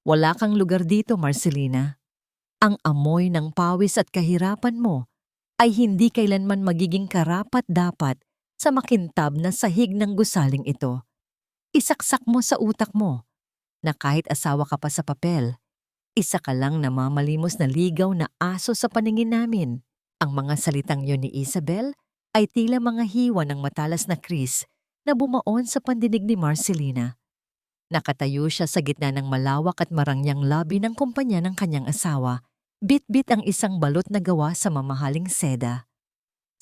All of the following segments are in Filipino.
Wala kang lugar dito, Marcelina. Ang amoy ng pawis at kahirapan mo ay hindi kailanman magiging karapat-dapat sa makintab na sahig ng gusaling ito. Isaksak mo sa utak mo na kahit asawa ka pa sa papel, isa ka lang namamalimos na ligaw na aso sa paningin namin. Ang mga salitang yon ni Isabel ay tila mga hiwa ng matalas na Chris na bumaon sa pandinig ni Marcelina. Nakatayo siya sa gitna ng malawak at marangyang lobby ng kumpanya ng kanyang asawa. Bit-bit ang isang balot na gawa sa mamahaling seda.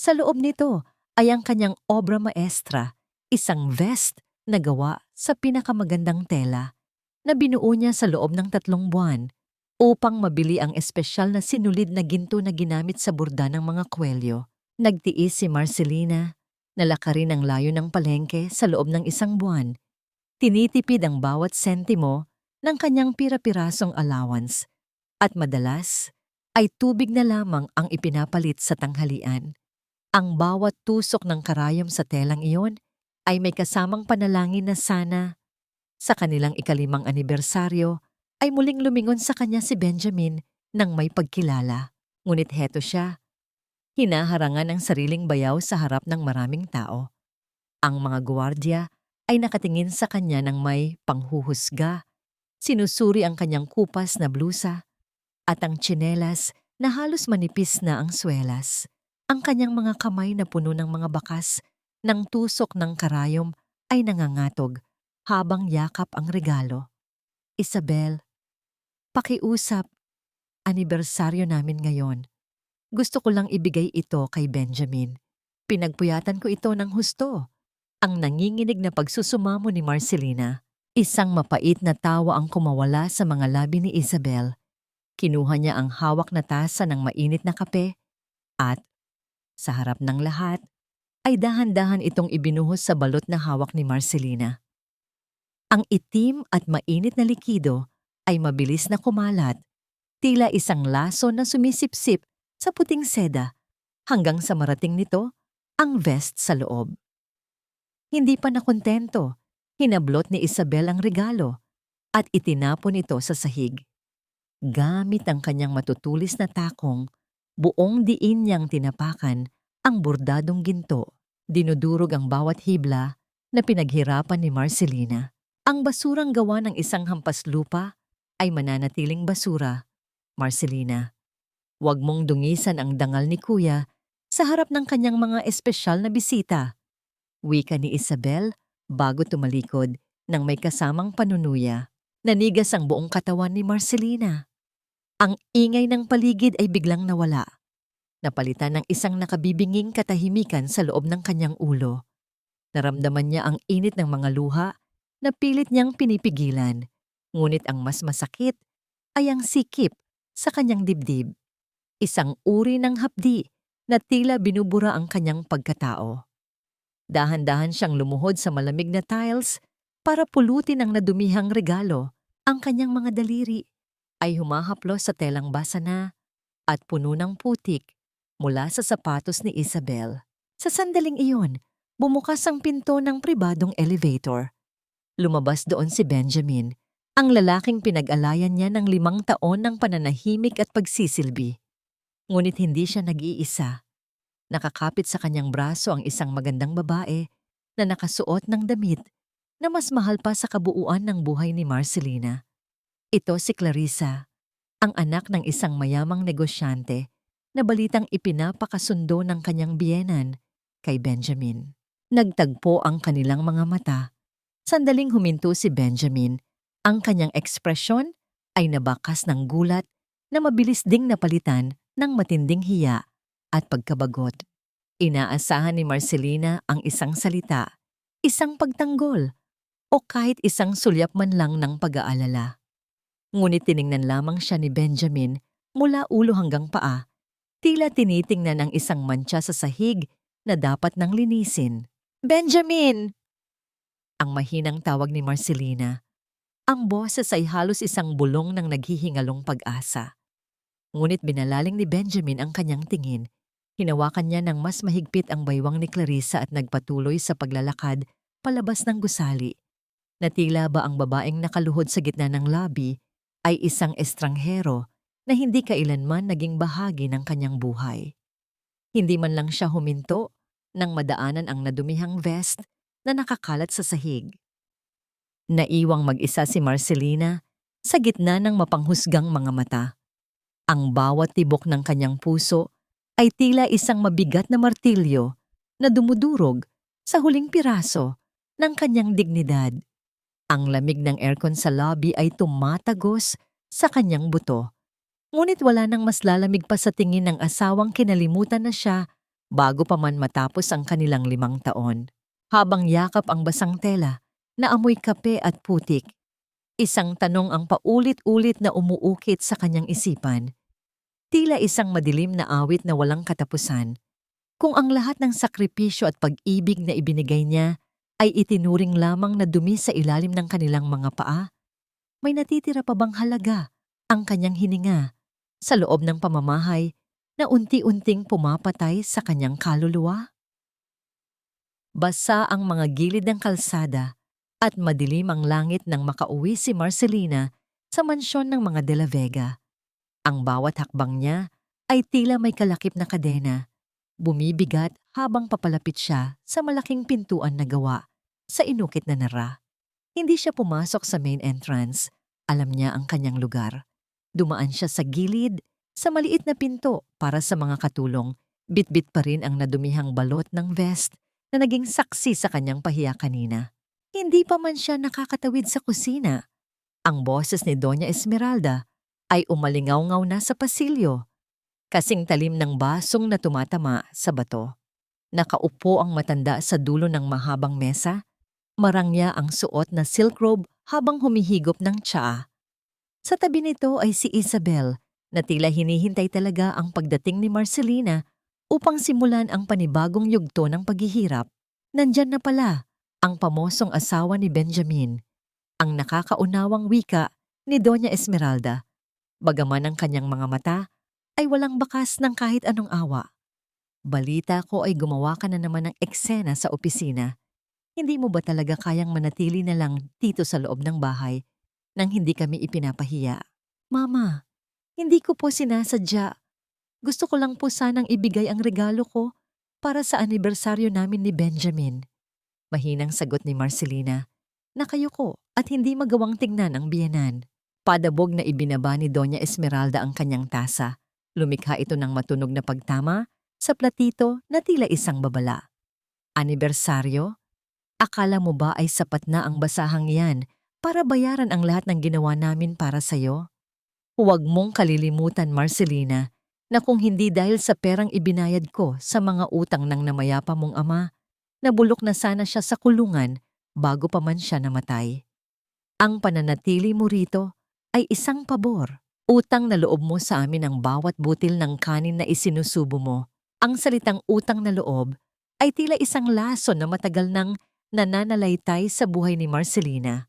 Sa loob nito ay ang kanyang obra maestra, isang vest na gawa sa pinakamagandang tela na binuo niya sa loob ng 3 buwan upang mabili ang espesyal na sinulid na ginto na ginamit sa burda ng mga kwelyo. Nagtiis si Marcelina, nalakarin ang layo ng palengke sa loob ng 1 buwan. Tinitipid ang bawat sentimo ng kanyang pira-pirasong allowance at madalas ay tubig na lamang ang ipinapalit sa tanghalian. Ang bawat tusok ng karayom sa telang iyon ay may kasamang panalangin na sana sa kanilang 5 anibersaryo ay muling lumingon sa kanya si Benjamin nang may pagkilala. Ngunit heto siya, hinaharangan ang sariling bayaw sa harap ng maraming tao. Ang mga gwardiya ay nakatingin sa kanya ng may panghuhusga, sinusuri ang kanyang kupas na blusa at ang tsinelas na halos manipis na ang swelas. Ang kanyang mga kamay na puno ng mga bakas ng tusok ng karayom ay nangangatog habang yakap ang regalo. Isabel, pakiusap, anibersaryo namin ngayon. Gusto ko lang ibigay ito kay Benjamin. Pinagpuyatan ko ito ng husto. Ang nanginginig na pagsusumamo ni Marcelina, isang mapait na tawa ang kumawala sa mga labi ni Isabel. Kinuha niya ang hawak na tasa ng mainit na kape at, sa harap ng lahat, ay dahan-dahan itong ibinuhos sa balot na hawak ni Marcelina. Ang itim at mainit na likido ay mabilis na kumalat, tila isang laso na sumisipsip sa puting seda hanggang sa marating nito ang vest sa loob. Hindi pa nakontento, hinablot ni Isabel ang regalo at itinapon ito sa sahig. Gamit ang kanyang matutulis na takong, buong diin niyang tinapakan ang bordadong ginto. Dinudurog ang bawat hibla na pinaghirapan ni Marcelina. Ang basurang gawa ng isang hampas lupa ay mananatiling basura. Marcelina, huwag mong dungisan ang dangal ni Kuya sa harap ng kanyang mga espesyal na bisita. Wika ni Isabel bago tumalikod nang may kasamang panunuya. Nanigas ang buong katawan ni Marcelina. Ang ingay ng paligid ay biglang nawala. Napalitan ng isang nakabibinging katahimikan sa loob ng kanyang ulo. Naramdaman niya ang init ng mga luha na pilit niyang pinipigilan. Ngunit ang mas masakit ay ang sikip sa kanyang dibdib. Isang uri ng hapdi na tila binubura ang kanyang pagkatao. Dahan-dahan siyang lumuhod sa malamig na tiles para pulutin ang nadumihang regalo. Ang kanyang mga daliri ay humahaplos sa telang basa na at puno ng putik mula sa sapatos ni Isabel. Sa sandaling iyon, bumukas ang pinto ng pribadong elevator. Lumabas doon si Benjamin, ang lalaking pinag-alayan niya ng 5 taon ng pananahimik at pagsisilbi. Ngunit hindi siya nag-iisa. Nakakapit sa kanyang braso ang isang magandang babae na nakasuot ng damit na mas mahal pa sa kabuuan ng buhay ni Marcelina. Ito si Clarissa, ang anak ng isang mayamang negosyante na balitang ipinapakasundo ng kanyang biyenan kay Benjamin. Nagtagpo ang kanilang mga mata. Sandaling huminto si Benjamin. Ang kanyang ekspresyon ay nabakas ng gulat na mabilis ding napalitan ng matinding hiya at pagkabagot. Inaasahan ni Marcelina ang isang salita, isang pagtanggol, o kahit isang sulyap man lang ng pag-aalala. Ngunit tiningnan lamang siya ni Benjamin mula ulo hanggang paa, tila tinitingnan ang isang mantsa sa sahig na dapat nang linisin. "Benjamin!" Ang mahinang tawag ni Marcelina. Ang boses ay halos isang bulong ng naghihingalong pag-asa. Ngunit binalaling ni Benjamin ang kanyang tingin. Hinawakan niya ng mas mahigpit ang baywang ni Clarissa at nagpatuloy sa paglalakad palabas ng gusali. Natila ba ang babaeng nakaluhod sa gitna ng lobby ay isang estranghero na hindi kailanman naging bahagi ng kanyang buhay. Hindi man lang siya huminto nang madaanan ang nadumihang vest na nakakalat sa sahig. Naiwang mag-isa si Marcelina sa gitna ng mapanghusgang mga mata. Ang bawat tibok ng kanyang puso ay tila isang mabigat na martilyo na dumudurog sa huling piraso ng kanyang dignidad. Ang lamig ng aircon sa lobby ay tumatagos sa kanyang buto. Ngunit wala nang mas lalamig pa sa tingin ng asawang kinalimutan na siya bago pa man matapos ang kanilang 5 taon. Habang yakap ang basang tela na amoy kape at putik, isang tanong ang paulit-ulit na umuukit sa kanyang isipan. Tila isang madilim na awit na walang katapusan. Kung ang lahat ng sakripisyo at pag-ibig na ibinigay niya ay itinuring lamang na dumi sa ilalim ng kanilang mga paa, may natitira pa bang halaga ang kanyang hininga sa loob ng pamamahay na unti-unting pumapatay sa kanyang kaluluwa? Basa ang mga gilid ng kalsada at madilim ang langit nang makauwi si Marcelina sa mansyon ng mga De La Vega. Ang bawat hakbang niya ay tila may kalakip na kadena, bumibigat habang papalapit siya sa malaking pintuan na gawa sa inukit na nara. Hindi siya pumasok sa main entrance. Alam niya ang kanyang lugar. Dumaan siya sa gilid, sa maliit na pinto para sa mga katulong. Bitbit pa rin ang nadumihang balot ng vest na naging saksi sa kanyang pahiya kanina. Hindi pa man siya nakakatawid sa kusina. Ang boses ni Doña Esmeralda ay umalingaw-ngaw na sa pasilyo, kasing talim ng basong na tumatama sa bato. Nakaupo ang matanda sa dulo ng mahabang mesa, marangya ang suot na silk robe habang humihigop ng tsaa. Sa tabi nito ay si Isabel, na tila hinihintay talaga ang pagdating ni Marcelina upang simulan ang panibagong yugto ng paghihirap. Nandyan na pala ang pamosong asawa ni Benjamin, ang nakakaunawang wika ni Doña Esmeralda. Bagaman ang kanyang mga mata ay walang bakas ng kahit anong awa. Balita ko ay gumawa ka na naman ng eksena sa opisina. Hindi mo ba talaga kayang manatili na lang dito sa loob ng bahay nang hindi kami ipinapahiya? Mama, hindi ko po sinasadya. Gusto ko lang po sanang ibigay ang regalo ko para sa anibersaryo namin ni Benjamin. Mahinang sagot ni Marcelina. Nakayuko at hindi magawang tingnan ang biyenan. Padabog na ibinaba ni Doña Esmeralda ang kanyang tasa. Lumikha ito ng matunog na pagtama sa platito na tila isang babala. Anibersaryo? Akala mo ba ay sapat na ang basahang yan para bayaran ang lahat ng ginawa namin para sa'yo? Huwag mong kalilimutan, Marcelina, na kung hindi dahil sa perang ibinayad ko sa mga utang ng namayapa mong ama, nabulok na sana siya sa kulungan bago pa man siya namatay. Ang pananatili mo rito ay isang pabor. Utang na loob mo sa amin ang bawat butil ng kanin na isinusubo mo. Ang salitang utang na loob ay tila isang laso na matagal nang nananalaytay sa buhay ni Marcelina.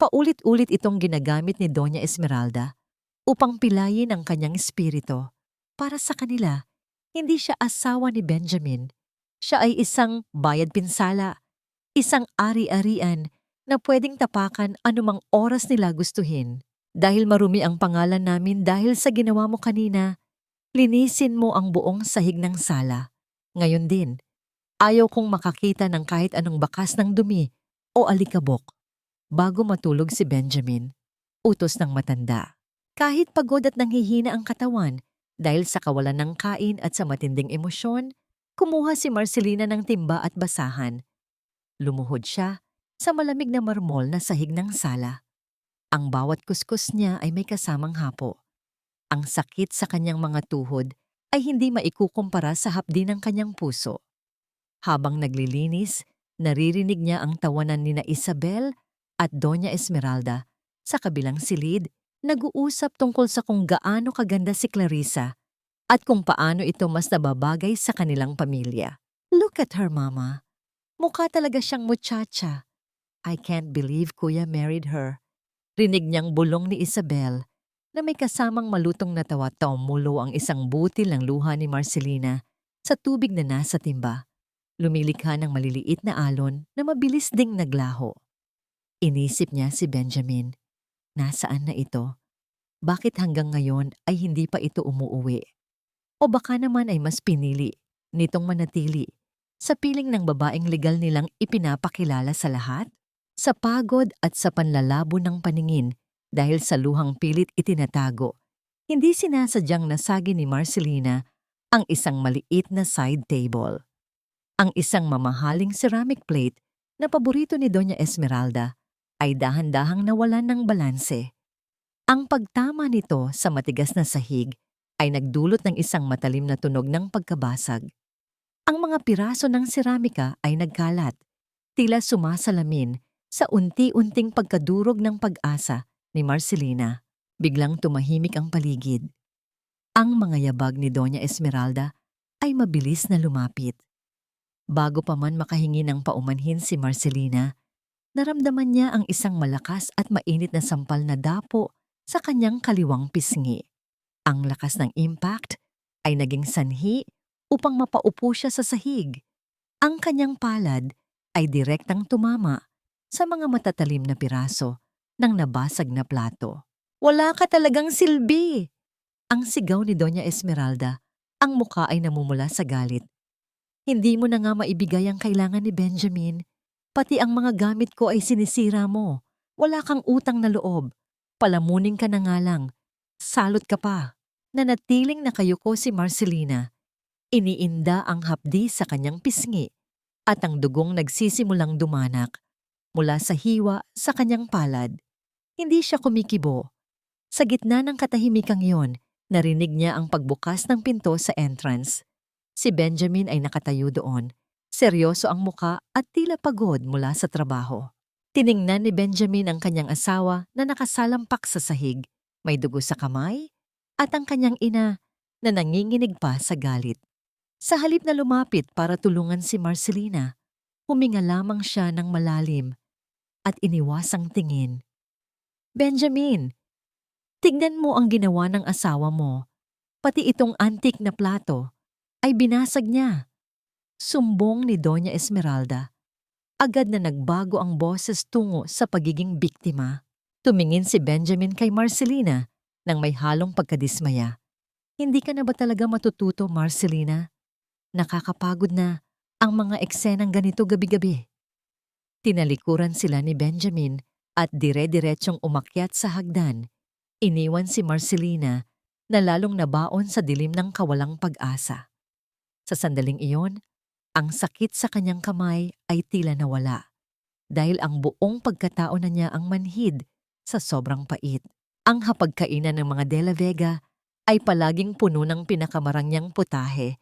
Paulit-ulit itong ginagamit ni Doña Esmeralda upang pilayin ang kanyang espiritu. Para sa kanila, hindi siya asawa ni Benjamin. Siya ay isang bayad pinsala, isang ari-arian na pwedeng tapakan anumang oras nila gustuhin. Dahil marumi ang pangalan namin dahil sa ginawa mo kanina, linisin mo ang buong sahig ng sala. Ngayon din, ayaw kong makakita ng kahit anong bakas ng dumi o alikabok. Bago matulog si Benjamin, utos ng matanda. Kahit pagod at nanghihina ang katawan dahil sa kawalan ng kain at sa matinding emosyon, kumuha si Marcelina ng timba at basahan. Lumuhod siya sa malamig na marmol na sahig ng sala. Ang bawat kuskus niya ay may kasamang hapo. Ang sakit sa kanyang mga tuhod ay hindi maikukumpara sa hapdi ng kanyang puso. Habang naglilinis, naririnig niya ang tawanan ni na Isabel at Doña Esmeralda. Sa kabilang silid, nag-uusap tungkol sa kung gaano kaganda si Clarissa at kung paano ito mas nababagay sa kanilang pamilya. Look at her, Mama. Mukha talaga siyang muchacha. I can't believe Kuya married her. Rinig niyang bulong ni Isabel na may kasamang malutong na tawa. Tumulo ang isang butil ng luha ni Marcelina sa tubig na nasa timba. Lumilikha ng maliliit na alon na mabilis ding naglaho. Inisip niya si Benjamin. Nasaan na ito? Bakit hanggang ngayon ay hindi pa ito umuuwi? O baka naman ay mas pinili nitong manatili sa piling ng babaeng legal nilang ipinapakilala sa lahat? Sa pagod at sa panlalabo ng paningin dahil sa luhang pilit itinatago, hindi sinasadyang nasagi ni Marcelina ang isang maliit na side table. Ang isang mamahaling ceramic plate na paborito ni Doña Esmeralda ay dahan-dahang nawalan ng balanse. Ang pagtama nito sa matigas na sahig ay nagdulot ng isang matalim na tunog ng pagkabasag. Ang mga piraso ng seramika ay nagkalat, tila sumasalamin sa unti-unting pagkadurog ng pag-asa ni Marcelina. Biglang tumahimik ang paligid. Ang mga yabag ni Doña Esmeralda ay mabilis na lumapit. Bago pa man makahingi ng paumanhin si Marcelina, naramdaman niya ang isang malakas at mainit na sampal na dapo sa kanyang kaliwang pisngi. Ang lakas ng impact ay naging sanhi upang mapaupo siya sa sahig. Ang kanyang palad ay direktang tumama sa mga matatalim na piraso ng nabasag na plato. "Wala ka talagang silbi!" Ang sigaw ni Doña Esmeralda. Ang muka ay namumula sa galit. "Hindi mo na nga maibigay ang kailangan ni Benjamin. Pati ang mga gamit ko ay sinisira mo. Wala kang utang na loob. Palamunin ka na nga lang. Salot ka pa." Nanatiling nakayuko si Marcelina. Iniinda ang hapdi sa kanyang pisngi at ang dugong nagsisimulang dumanak mula sa hiwa sa kanyang palad. Hindi siya kumikibo. Sa gitna ng katahimikang yon, narinig niya ang pagbukas ng pinto sa entrance. Si Benjamin ay nakatayo doon. Seryoso ang muka at tila pagod mula sa trabaho. Tiningnan ni Benjamin ang kanyang asawa na nakasalampak sa sahig, may dugo sa kamay, at ang kanyang ina na nanginginig pa sa galit. Sa halip na lumapit para tulungan si Marcelina, huminga lamang siya ng malalim at iniwasang tingin. "Benjamin, tignan mo ang ginawa ng asawa mo. Pati itong antik na plato ay binasag niya." Sumbong ni Doña Esmeralda. Agad na nagbago ang boses tungo sa pagiging biktima. Tumingin si Benjamin kay Marcelina nang may halong pagkadismaya. "Hindi ka na ba talaga matututo, Marcelina? Nakakapagod na ang mga eksenang ganito gabi-gabi." Tinalikuran sila ni Benjamin at dire-diretsyong umakyat sa hagdan. Iniwan si Marcelina na lalong nabaon sa dilim ng kawalang pag-asa. Sa sandaling iyon, ang sakit sa kanyang kamay ay tila nawala dahil ang buong pagkatao na niya ang manhid sa sobrang pait. Ang hapagkainan ng mga De La Vega ay palaging puno ng pinakamarang niyang putahe.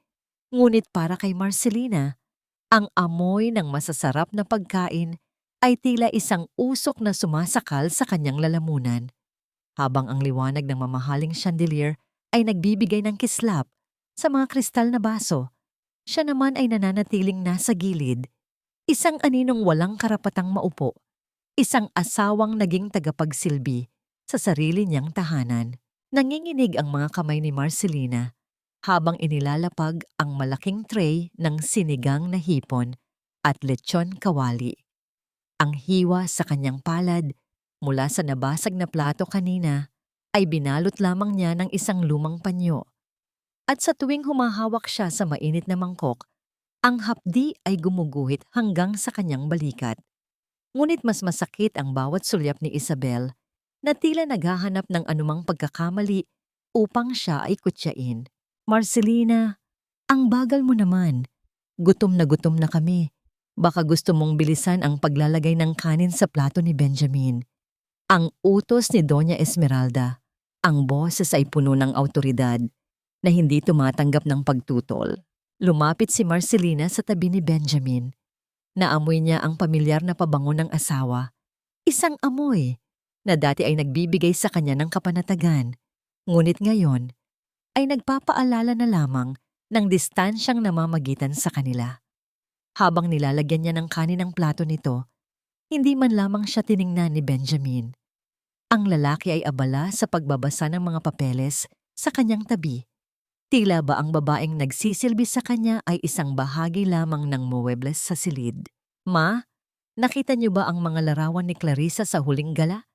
Ngunit para kay Marcelina, ang amoy ng masasarap na pagkain ay tila isang usok na sumasakal sa kanyang lalamunan. Habang ang liwanag ng mamahaling chandelier ay nagbibigay ng kislap sa mga kristal na baso, siya naman ay nananatiling nasa gilid, isang aninong walang karapatang maupo, isang asawang naging tagapagsilbi sa sarili niyang tahanan. Nanginginig ang mga kamay ni Marcelina habang inilalapag ang malaking tray ng sinigang na hipon at lechon kawali. Ang hiwa sa kanyang palad mula sa nabasag na plato kanina ay binalot lamang niya ng isang lumang panyo. At sa tuwing humahawak siya sa mainit na mangkok, ang hapdi ay gumuguhit hanggang sa kanyang balikat. Ngunit mas masakit ang bawat sulyap ni Isabel na tila naghahanap ng anumang pagkakamali upang siya ay kutyain. "Marcelina, ang bagal mo naman. Gutom na kami. Baka gusto mong bilisan ang paglalagay ng kanin sa plato ni Benjamin." Ang utos ni Doña Esmeralda. Ang boses ay puno ng awtoridad na hindi tumatanggap ng pagtutol. Lumapit si Marcelina sa tabi ni Benjamin. Naamoy niya ang pamilyar na pabango ng asawa. Isang amoy na dati ay nagbibigay sa kanya ng kapanatagan. Ngunit ngayon ay nagpapaalala na lamang ng distansyang namamagitan sa kanila. Habang nilalagyan niya ng kanin ang plato nito, hindi man lamang siya tiningnan ni Benjamin. Ang lalaki ay abala sa pagbabasa ng mga papeles sa kanyang tabi. Tila ba ang babaeng nagsisilbi sa kanya ay isang bahagi lamang ng muebles sa silid. "Ma, nakita niyo ba ang mga larawan ni Clarissa sa huling gala?"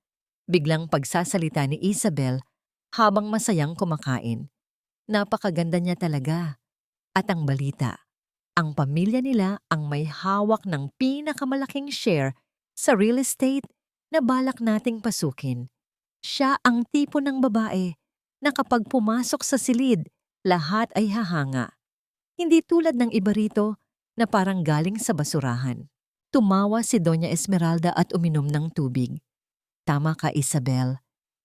Biglang pagsasalita ni Isabel habang masayang kumakain. Napakaganda niya talaga. At ang balita, ang pamilya nila ang may hawak ng pinakamalaking share sa real estate na balak nating pasukin. Siya ang tipo ng babae na kapag pumasok sa silid, lahat ay hahanga. Hindi tulad ng iba rito na parang galing sa basurahan. Tumawa si Doña Esmeralda at uminom ng tubig. Tama ka, Isabel.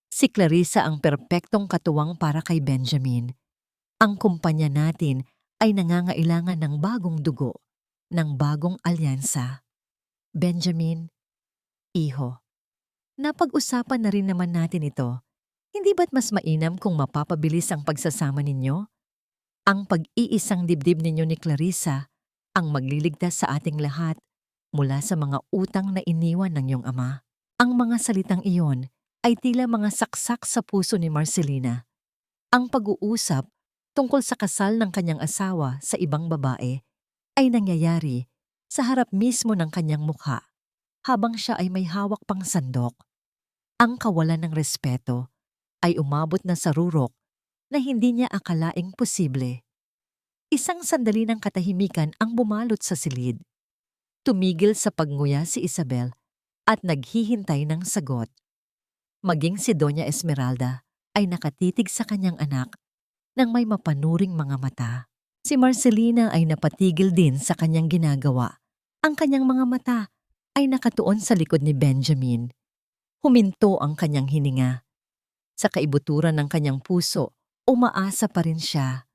Si Clarissa ang perpektong katuwang para kay Benjamin. Ang kumpanya natin ay nangangailangan ng bagong dugo, ng bagong alyansa. Benjamin, iho, napag-usapan na rin naman natin ito. Hindi ba't mas mainam kung mapapabilis ang pagsasama ninyo? Ang pag-iisang dibdib ninyo ni Clarissa ang magliligtas sa ating lahat mula sa mga utang na iniwan ng iyong ama. Ang mga salitang iyon ay tila mga saksak sa puso ni Marcelina. Ang pag-uusap tungkol sa kasal ng kanyang asawa sa ibang babae ay nangyayari sa harap mismo ng kanyang mukha habang siya ay may hawak pang sandok. Ang kawalan ng respeto ay umabot na sa rurok na hindi niya akalaing posible. Isang sandali ng katahimikan ang bumalot sa silid. Tumigil sa pagnguya si Isabel at naghihintay ng sagot. Maging si Doña Esmeralda ay nakatitig sa kanyang anak nang may mapanuring mga mata. Si Marcelina ay napatigil din sa kanyang ginagawa. Ang kanyang mga mata ay nakatuon sa likod ni Benjamin. Huminto ang kanyang hininga. Sa kaibuturan ng kanyang puso, umaasa pa rin siya.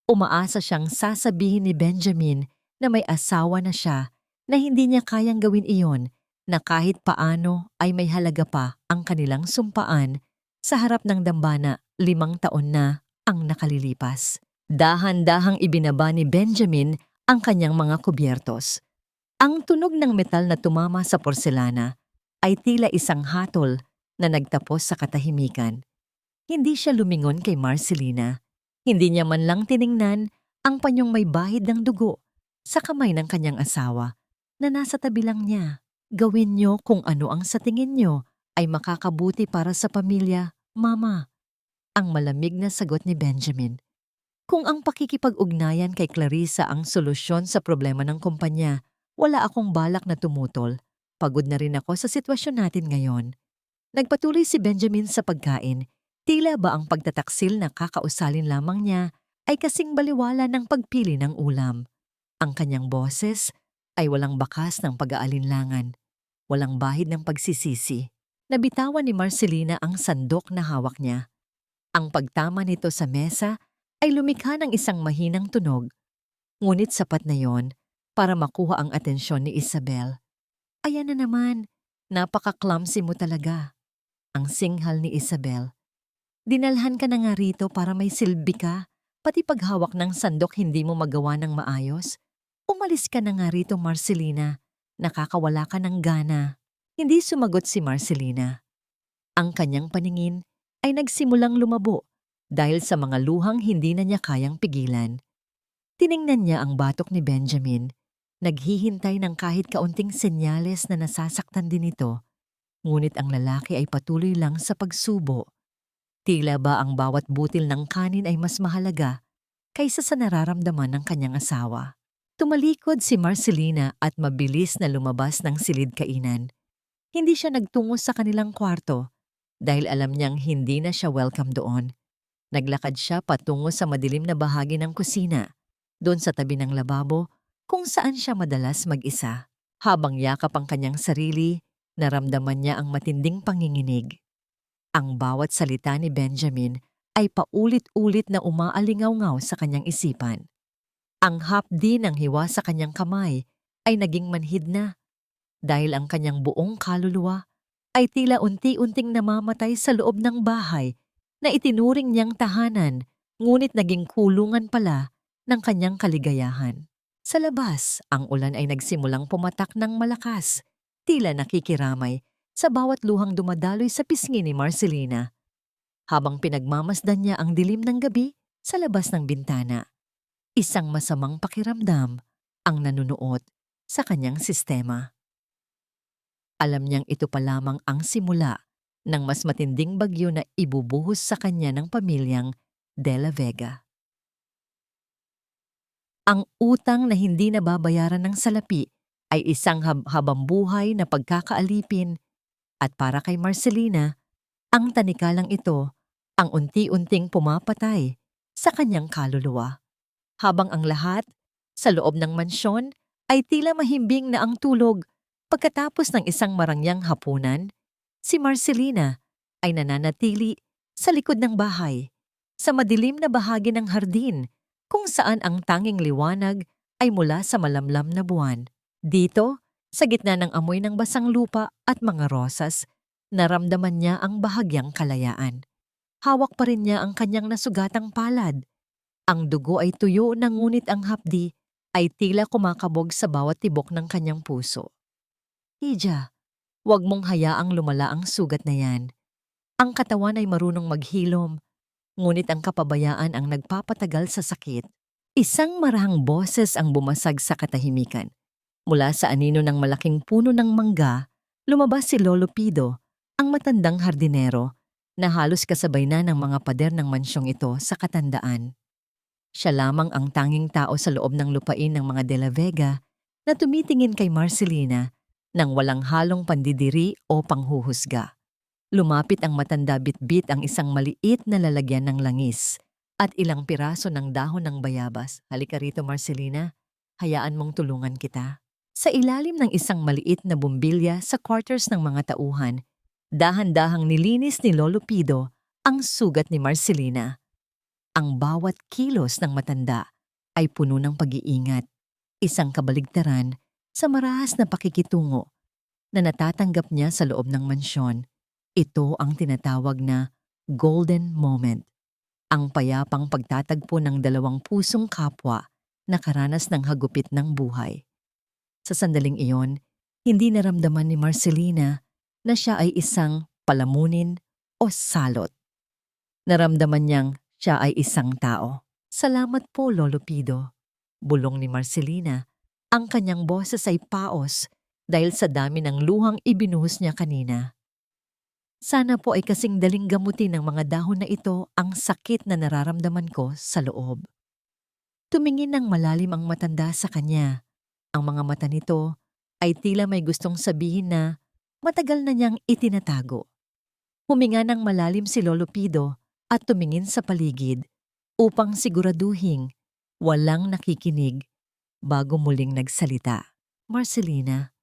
Umaasa siyang sasabihin ni Benjamin na may asawa na siya, na hindi niya kayang gawin iyon, na kahit paano ay may halaga pa ang kanilang sumpaan sa harap ng dambana 5 taon na ang nakalilipas. Dahan-dahang ibinaba ni Benjamin ang kanyang mga kubyertos. Ang tunog ng metal na tumama sa porselana ay tila isang hatol na nagtapos sa katahimikan. Hindi siya lumingon kay Marcelina. Hindi niya man lang tiningnan ang panyong may bahid ng dugo sa kamay ng kanyang asawa na nasa tabi lang niya. Gawin niyo kung ano ang sa tingin niyo ay makakabuti para sa pamilya, Mama. Ang malamig na sagot ni Benjamin. Kung ang pakikipag-ugnayan kay Clarissa ang solusyon sa problema ng kumpanya, wala akong balak na tumutol. Pagod na rin ako sa sitwasyon natin ngayon. Nagpatuloy si Benjamin sa pagkain. Tila ba ang pagtataksil na kakausalin lamang niya ay kasing baliwala ng pagpili ng ulam. Ang kanyang boses ay walang bakas ng pag-aalinlangan, walang bahid ng pagsisisi. Nabitawan ni Marcelina ang sandok na hawak niya. Ang pagtama nito sa mesa ay lumikha ng isang mahinang tunog, ngunit sapat na yon para makuha ang atensyon ni Isabel. Ayan na naman, napaka-clumsy mo talaga. Ang singhal ni Isabel. Dinalhan ka na nga rito para may silbi ka, pati paghawak ng sandok hindi mo magawa ng maayos. Umalis ka na nga rito, Marcelina. Nakakawala ka ng gana. Hindi sumagot si Marcelina. Ang kanyang paningin ay nagsimulang lumabo dahil sa mga luhang hindi na niya kayang pigilan. Tiningnan niya ang batok ni Benjamin, naghihintay ng kahit kaunting senyales na nasasaktan din ito. Ngunit ang lalaki ay patuloy lang sa pagsubo. Tila ba ang bawat butil ng kanin ay mas mahalaga kaysa sa nararamdaman ng kanyang asawa. Tumalikod si Marcelina at mabilis na lumabas ng silid kainan. Hindi siya nagtungo sa kanilang kwarto dahil alam niyang hindi na siya welcome doon. Naglakad siya patungo sa madilim na bahagi ng kusina, doon sa tabi ng lababo kung saan siya madalas mag-isa. Habang yakap ang kanyang sarili, naramdaman niya ang matinding panginginig. Ang bawat salita ni Benjamin ay paulit-ulit na umaalingaw-ngaw sa kanyang isipan. Ang hapdi ng hiwa sa kanyang kamay ay naging manhid na dahil ang kanyang buong kaluluwa ay tila unti-unting namamatay sa loob ng bahay na itinuring niyang tahanan, ngunit naging kulungan pala ng kanyang kaligayahan. Sa labas, ang ulan ay nagsimulang pumatak ng malakas, tila nakikiramay sa bawat luhang dumadaloy sa pisngi ni Marcelina, habang pinagmamasdan niya ang dilim ng gabi sa labas ng bintana. Isang masamang pakiramdam ang nanunuot sa kanyang sistema. Alam niyang ito pa lamang ang simula ng mas matinding bagyo na ibubuhos sa kanya ng pamilyang De La Vega. Ang utang na hindi nababayaran ng salapi ay isang habambuhay na pagkakaalipin at para kay Marcelina, ang tanikalang ito ang unti-unting pumapatay sa kanyang kaluluwa. Habang ang lahat sa loob ng mansyon ay tila mahimbing na ang tulog pagkatapos ng isang marangyang hapunan, si Marcelina ay nananatili sa likod ng bahay, sa madilim na bahagi ng hardin kung saan ang tanging liwanag ay mula sa malamlam na buwan. Dito, sa gitna ng amoy ng basang lupa at mga rosas, naramdaman niya ang bahagyang kalayaan. Hawak pa rin niya ang kanyang nasugatang palad. Ang dugo ay tuyo na ngunit ang hapdi ay tila kumakabog sa bawat tibok ng kanyang puso. Hija, huwag mong hayaang lumala ang sugat na yan. Ang katawan ay marunong maghilom, ngunit ang kapabayaan ang nagpapatagal sa sakit. Isang marahang boses ang bumasag sa katahimikan. Mula sa anino ng malaking puno ng mangga, lumabas si Lolo Pido, ang matandang hardinero, na halos kasabay na ng mga pader ng mansyong ito sa katandaan. Siya lamang ang tanging tao sa loob ng lupain ng mga De La Vega na tumitingin kay Marcelina nang walang halong pandidiri o panghuhusga. Lumapit ang matanda bitbit ang isang maliit na lalagyan ng langis at ilang piraso ng dahon ng bayabas. Halika rito, Marcelina. Hayaan mong tulungan kita. Sa ilalim ng isang maliit na bumbilya sa quarters ng mga tauhan, dahan-dahang nilinis ni Lolo Pido ang sugat ni Marcelina. Ang bawat kilos ng matanda ay puno ng pag-iingat, isang kabaligtaran sa marahas na pakikitungo na natatanggap niya sa loob ng mansyon. Ito ang tinatawag na golden moment, ang payapang pagtatagpo ng dalawang pusong kapwa na karanas ng hagupit ng buhay. Sa sandaling iyon, hindi naramdaman ni Marcelina na siya ay isang palamunin o salot. Naramdaman niyang siya ay isang tao. Salamat po, Lolo Pido. Bulong ni Marcelina. Ang kanyang boses ay paos dahil sa dami ng luhang ibinuhos niya kanina. Sana po ay kasing daling gamutin ng mga dahon na ito ang sakit na nararamdaman ko sa loob. Tumingin ng malalim ang matanda sa kanya. Ang mga mata nito ay tila may gustong sabihin na matagal na niyang itinatago. Huminga ng malalim si Lolo Pido at tumingin sa paligid upang siguraduhing walang nakikinig bago muling nagsalita. Marcelina,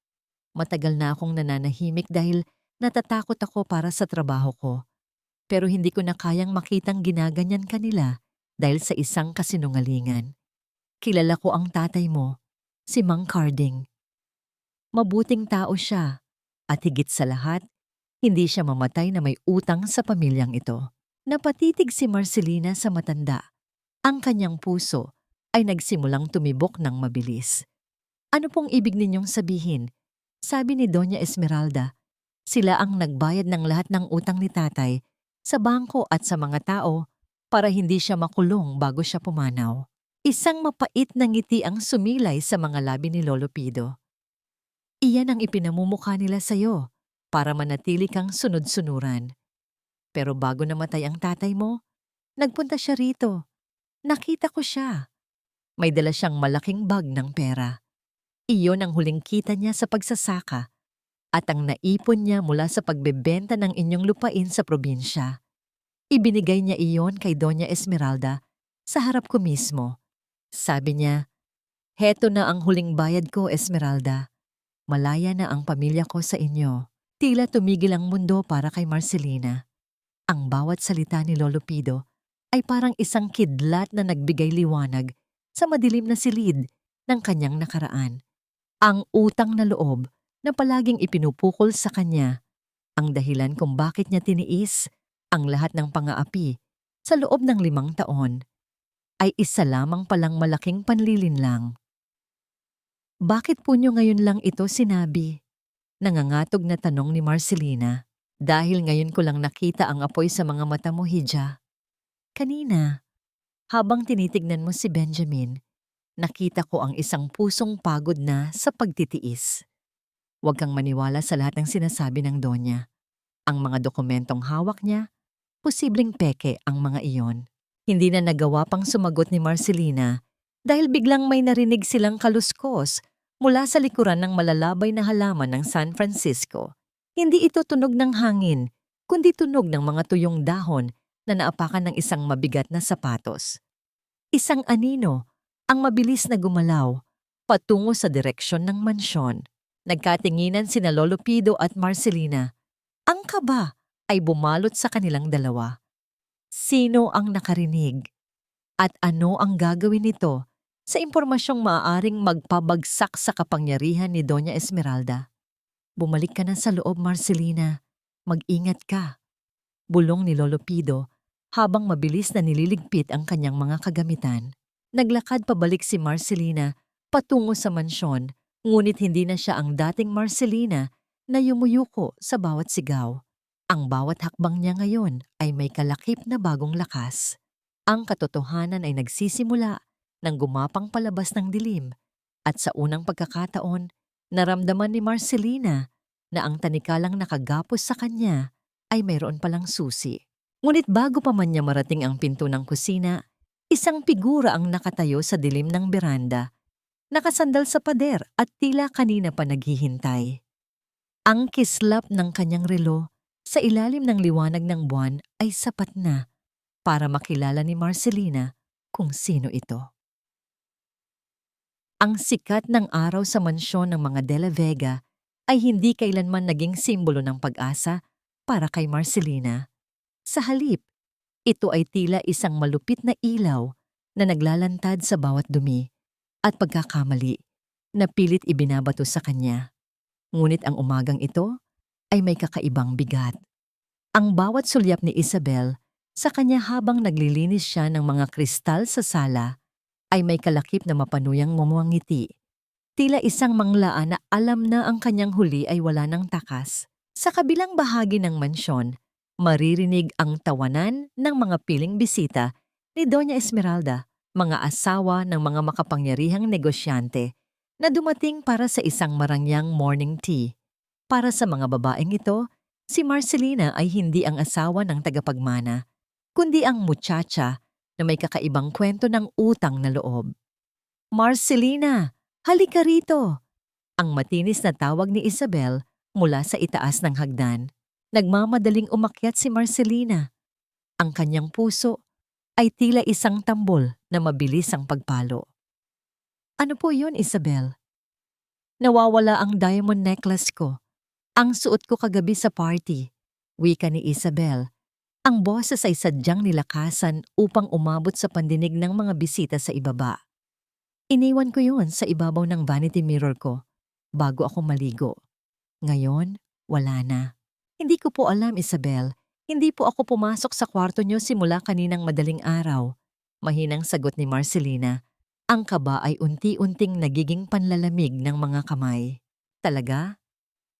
matagal na akong nananahimik dahil natatakot ako para sa trabaho ko. Pero hindi ko na kayang makitang ginaganyan kanila dahil sa isang kasinungalingan. Kilala ko ang tatay mo, si Mang Carding. Mabuting tao siya at higit sa lahat, hindi siya mamatay na may utang sa pamilyang ito. Napatitig si Marcelina sa matanda. Ang kanyang puso ay nagsimulang tumibok ng mabilis. Ano pong ibig ninyong sabihin? Sabi ni Doña Esmeralda, sila ang nagbayad ng lahat ng utang ni tatay sa bangko at sa mga tao para hindi siya makulong bago siya pumanaw. Isang mapait na ngiti ang sumilay sa mga labi ni Lolo Pido. Iyan ang ipinamumukha nila sa'yo para manatili kang sunod-sunuran. Pero bago namatay ang tatay mo, nagpunta siya rito. Nakita ko siya. May dala siyang malaking bag ng pera. Iyon ang huling kita niya sa pagsasaka at ang naipon niya mula sa pagbebenta ng inyong lupain sa probinsya. Ibinigay niya iyon kay Doña Esmeralda sa harap ko mismo. Sabi niya, "Heto na ang huling bayad ko, Esmeralda. Malaya na ang pamilya ko sa inyo." Tila tumigil ang mundo para kay Marcelina. Ang bawat salita ni Lolo Pido ay parang isang kidlat na nagbigay liwanag sa madilim na silid ng kanyang nakaraan. Ang utang na loob na palaging ipinupukol sa kanya, ang dahilan kung bakit niya tiniis ang lahat ng pang-aapi sa loob ng 5 taon, ay isa lamang palang malaking panlilinlang. Bakit po niyo ngayon lang ito sinabi? Nangangatog na tanong ni Marcelina. Dahil ngayon ko lang nakita ang apoy sa mga mata mo, Hija. Kanina, habang tinitignan mo si Benjamin, nakita ko ang isang pusong pagod na sa pagtitiis. Huwag kang maniwala sa lahat ng sinasabi ng Donya. Ang mga dokumentong hawak niya, posibleng peke ang mga iyon. Hindi na nagawa pang sumagot ni Marcelina dahil biglang may narinig silang kaluskos mula sa likuran ng malalabay na halaman ng San Francisco. Hindi ito tunog ng hangin, kundi tunog ng mga tuyong dahon na naapakan ng isang mabigat na sapatos. Isang anino ang mabilis na gumalaw patungo sa direksyon ng mansyon. Nagkatinginan sina Lolo Pido at Marcelina. Ang kaba ay bumalot sa kanilang dalawa. Sino ang nakarinig? At ano ang gagawin nito sa impormasyong maaaring magpabagsak sa kapangyarihan ni Doña Esmeralda? Bumalik ka na sa loob, Marcelina. Mag-ingat ka. Bulong ni Lolo Pido habang mabilis na nililigpit ang kanyang mga kagamitan. Naglakad pabalik si Marcelina patungo sa mansyon, ngunit hindi na siya ang dating Marcelina na yumuyuko sa bawat sigaw. Ang bawat hakbang niya ngayon ay may kalakip na bagong lakas. Ang katotohanan ay nagsisimula nang gumapang palabas ng dilim at sa unang pagkakataon, naramdaman ni Marcelina na ang tanikalang nakagapos sa kanya ay mayroon palang susi. Ngunit bago pa man niya marating ang pinto ng kusina, isang figura ang nakatayo sa dilim ng beranda, nakasandal sa pader at tila kanina pa naghihintay. Ang kislap ng kanyang relo sa ilalim ng liwanag ng buwan ay sapat na para makilala ni Marcelina kung sino ito. Ang sikat ng araw sa mansyon ng mga De La Vega ay hindi kailanman naging simbolo ng pag-asa para kay Marcelina. Sa halip, ito ay tila isang malupit na ilaw na naglalantad sa bawat dumi at pagkakamali na pilit ibinabato sa kanya. Ngunit ang umagang ito ay may kakaibang bigat. Ang bawat sulyap ni Isabel sa kanya habang naglilinis siya ng mga kristal sa sala ay may kalakip na mapanuyang mumuangiti. Tila isang manglaan na alam na ang kanyang huli ay wala ng takas. Sa kabilang bahagi ng mansyon, maririnig ang tawanan ng mga piling bisita ni Doña Esmeralda, mga asawa ng mga makapangyarihang negosyante na dumating para sa isang marangyang morning tea. Para sa mga babaeng ito, si Marcelina ay hindi ang asawa ng tagapagmana, kundi ang muchacha na may kakaibang kwento ng utang na loob. "Marcelina, halika rito!" Ang matinis na tawag ni Isabel mula sa itaas ng hagdan. Nagmamadaling umakyat si Marcelina. Ang kanyang puso ay tila isang tambol na mabilis ang pagpalo. "Ano po yun, Isabel?" "Nawawala ang diamond necklace ko. Ang suot ko kagabi sa party," wika ni Isabel. Ang boses ay sadyang nilakasan upang umabot sa pandinig ng mga bisita sa ibaba. "Iniwan ko yun sa ibabaw ng vanity mirror ko bago ako maligo. Ngayon, wala na." "Hindi ko po alam, Isabel. Hindi po ako pumasok sa kwarto niyo simula kaninang madaling araw." Mahinang sagot ni Marcelina. Ang kaba ay unti-unting nagiging panlalamig ng mga kamay. "Talaga?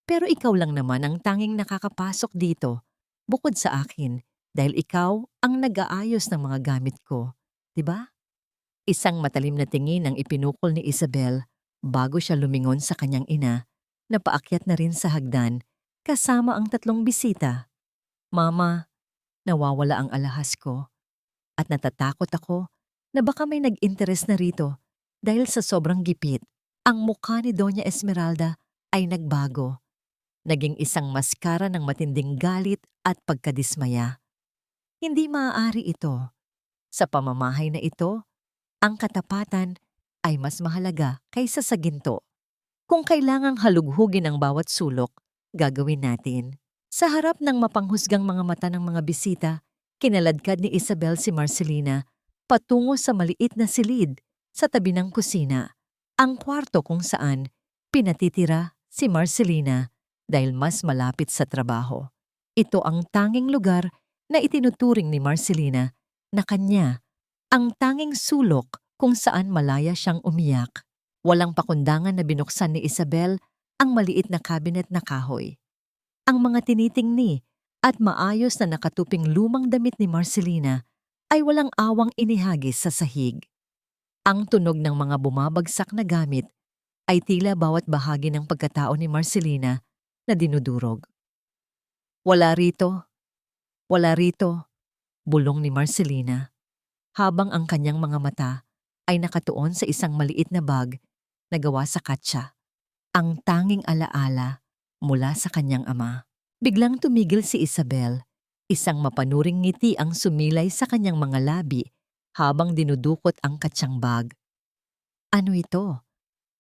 Pero ikaw lang naman ang tanging nakakapasok dito, bukod sa akin, dahil ikaw ang nag-aayos ng mga gamit ko, di ba?" Isang matalim na tingin ang ipinukol ni Isabel bago siya lumingon sa kanyang ina na paakyat na rin sa hagdan kasama ang 3 bisita. "Mama, nawawala ang alahas ko at natatakot ako na baka may nag-interes na rito dahil sa sobrang gipit." Ang mukha ni Doña Esmeralda ay nagbago. Naging isang maskara ng matinding galit at pagkadismaya. "Hindi maaari ito. Sa pamamahay na ito, ang katapatan ay mas mahalaga kaysa sa ginto. Kung kailangang halughugin ang bawat sulok, gagawin natin." Sa harap ng mapanghusgang mga mata ng mga bisita, kinaladkad ni Isabel si Marcelina patungo sa maliit na silid sa tabi ng kusina, ang kwarto kung saan pinatitira si Marcelina dahil mas malapit sa trabaho. Ito ang tanging lugar na itinuturing ni Marcelina na kanya, ang tanging sulok kung saan malaya siyang umiyak. Walang pakundangan na binuksan ni Isabel ang maliit na cabinet na kahoy. Ang mga tinitingni at maayos na nakatuping lumang damit ni Marcelina ay walang awang inihagis sa sahig. Ang tunog ng mga bumabagsak na gamit ay tila bawat bahagi ng pagkatao ni Marcelina na dinudurog. Wala rito, wala rito, bulong ni Marcelina habang ang kanyang mga mata ay nakatuon sa isang maliit na bag na gawa sa katsa. Ang tanging alaala mula sa kanyang ama. Biglang tumigil si Isabel. Isang mapanuring ngiti ang sumilay sa kanyang mga labi habang dinudukot ang katsang bag. Ano ito?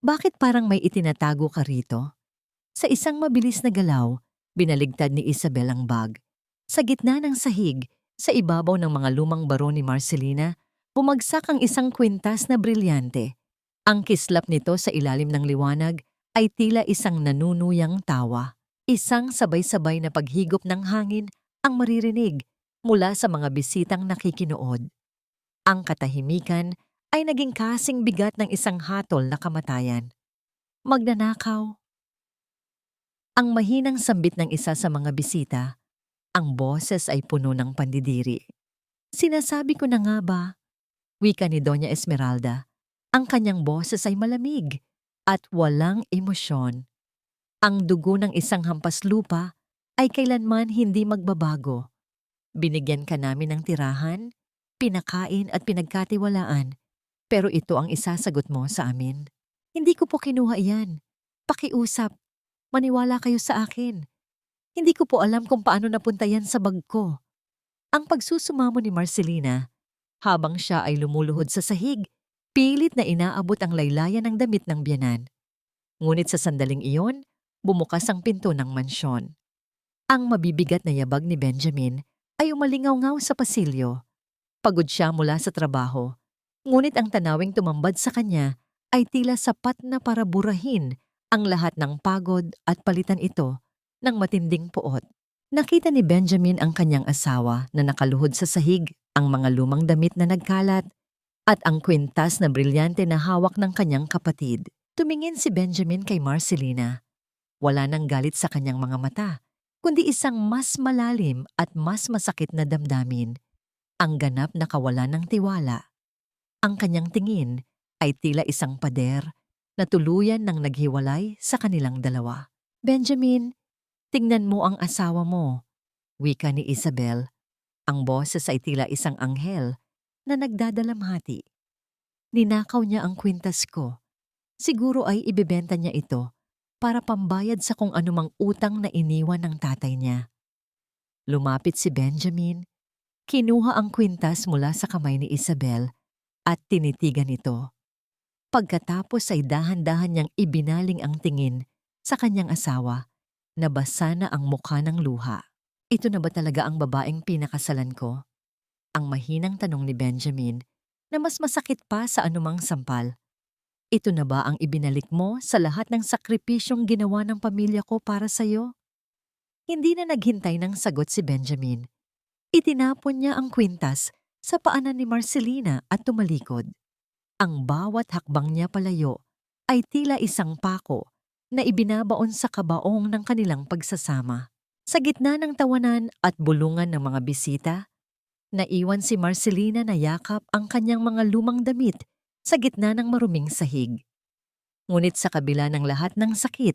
Bakit parang may itinatago ka rito? Sa isang mabilis na galaw, binaligtad ni Isabel ang bag. Sa gitna ng sahig, sa ibabaw ng mga lumang baro ni Marcelina, bumagsak ang isang kwintas na brilyante. Ang kislap nito sa ilalim ng liwanag ay tila isang nanunuyang tawa. Isang sabay-sabay na paghigop ng hangin ang maririnig mula sa mga bisitang nakikinood. Ang katahimikan ay naging kasing bigat ng isang hatol na kamatayan. Magnanakaw. Ang mahinang sambit ng isa sa mga bisita, ang boses ay puno ng pandidiri. Sinasabi ko na nga ba, wika ni Doña Esmeralda, ang kanyang boses ay malamig at walang emosyon. Ang dugo ng isang hampas lupa ay kailanman hindi magbabago. Binigyan ka namin ng tirahan, pinakain at pinagkatiwalaan, pero ito ang isasagot mo sa amin. Hindi ko po kinuha iyan. Pakiusap. Maniwala kayo sa akin. Hindi ko po alam kung paano napunta yan sa bag ko. Ang pagsusumamo ni Marcelina, habang siya ay lumuluhod sa sahig, pilit na inaabot ang laylayan ng damit ng biyanan. Ngunit sa sandaling iyon, bumukas ang pinto ng mansyon. Ang mabibigat na yabag ni Benjamin ay umalingaw-ngaw sa pasilyo. Pagod siya mula sa trabaho, ngunit ang tanawing tumambad sa kanya ay tila sapat na para burahin ang lahat ng pagod at palitan ito ng matinding puot. Nakita ni Benjamin ang kanyang asawa na nakaluhod sa sahig, ang mga lumang damit na nagkalat, at ang kwintas na brilyante na hawak ng kanyang kapatid. Tumingin si Benjamin kay Marcelina. Wala nang galit sa kanyang mga mata, kundi isang mas malalim at mas masakit na damdamin. Ang ganap na kawalan ng tiwala. Ang kanyang tingin ay tila isang pader na tuluyan ng naghiwalay sa kanilang dalawa. Benjamin, tingnan mo ang asawa mo, wika ni Isabel. Ang boses ay tila isang anghel na nagdadalamhati. Ninakaw niya ang kwintas ko. Siguro ay ibebenta niya ito para pambayad sa kung anumang utang na iniwan ng tatay niya. Lumapit si Benjamin, kinuha ang kwintas mula sa kamay ni Isabel at tinitigan ito. Pagkatapos ay dahan-dahan niyang ibinaling ang tingin sa kanyang asawa. Nabasa na ang mukha ng luha. Ito na ba talaga ang babaeng pinakasalan ko? Ang mahinang tanong ni Benjamin na mas masakit pa sa anumang sampal. Ito na ba ang ibinalik mo sa lahat ng sakripisyong ginawa ng pamilya ko para sa'yo? Hindi na naghintay ng sagot si Benjamin. Itinapon niya ang kwintas sa paanan ni Marcelina at tumalikod. Ang bawat hakbang niya palayo ay tila isang pako na ibinabaon sa kabaong ng kanilang pagsasama. Sa gitna ng tawanan at bulungan ng mga bisita, naiwan si Marcelina na yakap ang kanyang mga lumang damit sa gitna ng maruming sahig. Ngunit sa kabila ng lahat ng sakit,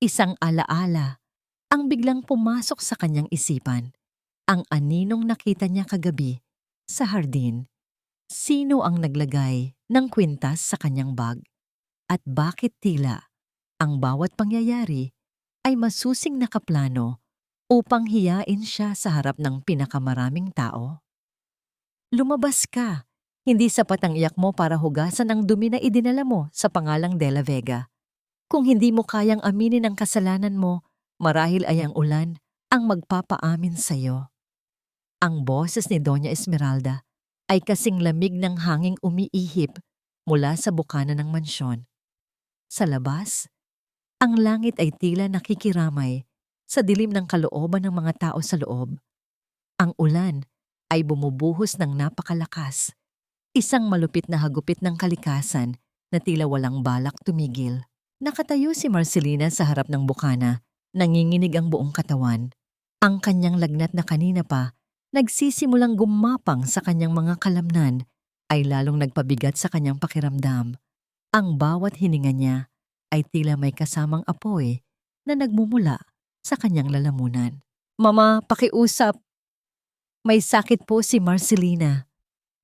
isang alaala ang biglang pumasok sa kanyang isipan. Ang aninong nakita niya kagabi sa hardin. Sino ang naglagay ng kwintas sa kanyang bag? At bakit tila ang bawat pangyayari ay masusing nakaplano upang hiyain siya sa harap ng pinakamaraming tao? Lumabas ka. Hindi sapat ang iyak mo para hugasan ang dumi na idinala mo sa pangalang De La Vega. Kung hindi mo kayang aminin ang kasalanan mo, marahil ay ang ulan ang magpapaamin sa'yo. Ang boses ni Doña Esmeralda ay kasing lamig ng hanging umiihip mula sa bukana ng mansyon. Sa labas, ang langit ay tila nakikiramay sa dilim ng kalooban ng mga tao sa loob. Ang ulan ay bumubuhos ng napakalakas, isang malupit na hagupit ng kalikasan na tila walang balak tumigil. Nakatayo si Marcelina sa harap ng bukana, nanginginig ang buong katawan. Ang kanyang lagnat na kanina pa nagsisimulang gumapang sa kanyang mga kalamnan ay lalong nagpabigat sa kanyang pakiramdam. Ang bawat hininga niya ay tila may kasamang apoy na nagmumula sa kanyang lalamunan. Mama, pakiusap. May sakit po si Marcelina.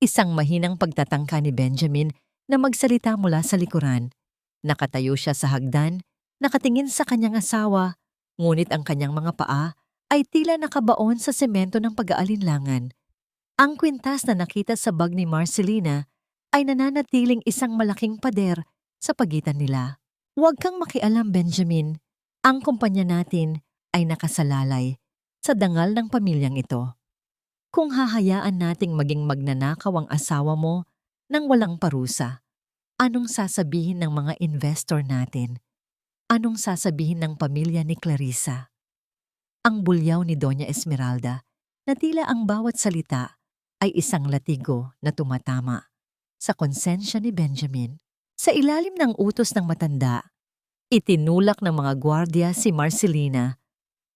Isang mahinang pagtatangka ni Benjamin na magsalita mula sa likuran. Nakatayo siya sa hagdan, nakatingin sa kanyang asawa, ngunit ang kanyang mga paa ay tila nakabaon sa semento ng pag-aalinlangan. Ang kwintas na nakita sa bag ni Marcelina ay nananatiling isang malaking pader sa pagitan nila. Huwag kang makialam, Benjamin. Ang kumpanya natin ay nakasalalay sa dangal ng pamilyang ito. Kung hahayaan nating maging magnanakaw ang asawa mo nang walang parusa, anong sasabihin ng mga investor natin? Anong sasabihin ng pamilya ni Clarissa? Ang bulyaw ni Doña Esmeralda na tila ang bawat salita ay isang latigo na tumatama sa konsensya ni Benjamin. Sa ilalim ng utos ng matanda, itinulak ng mga gwardiya si Marcelina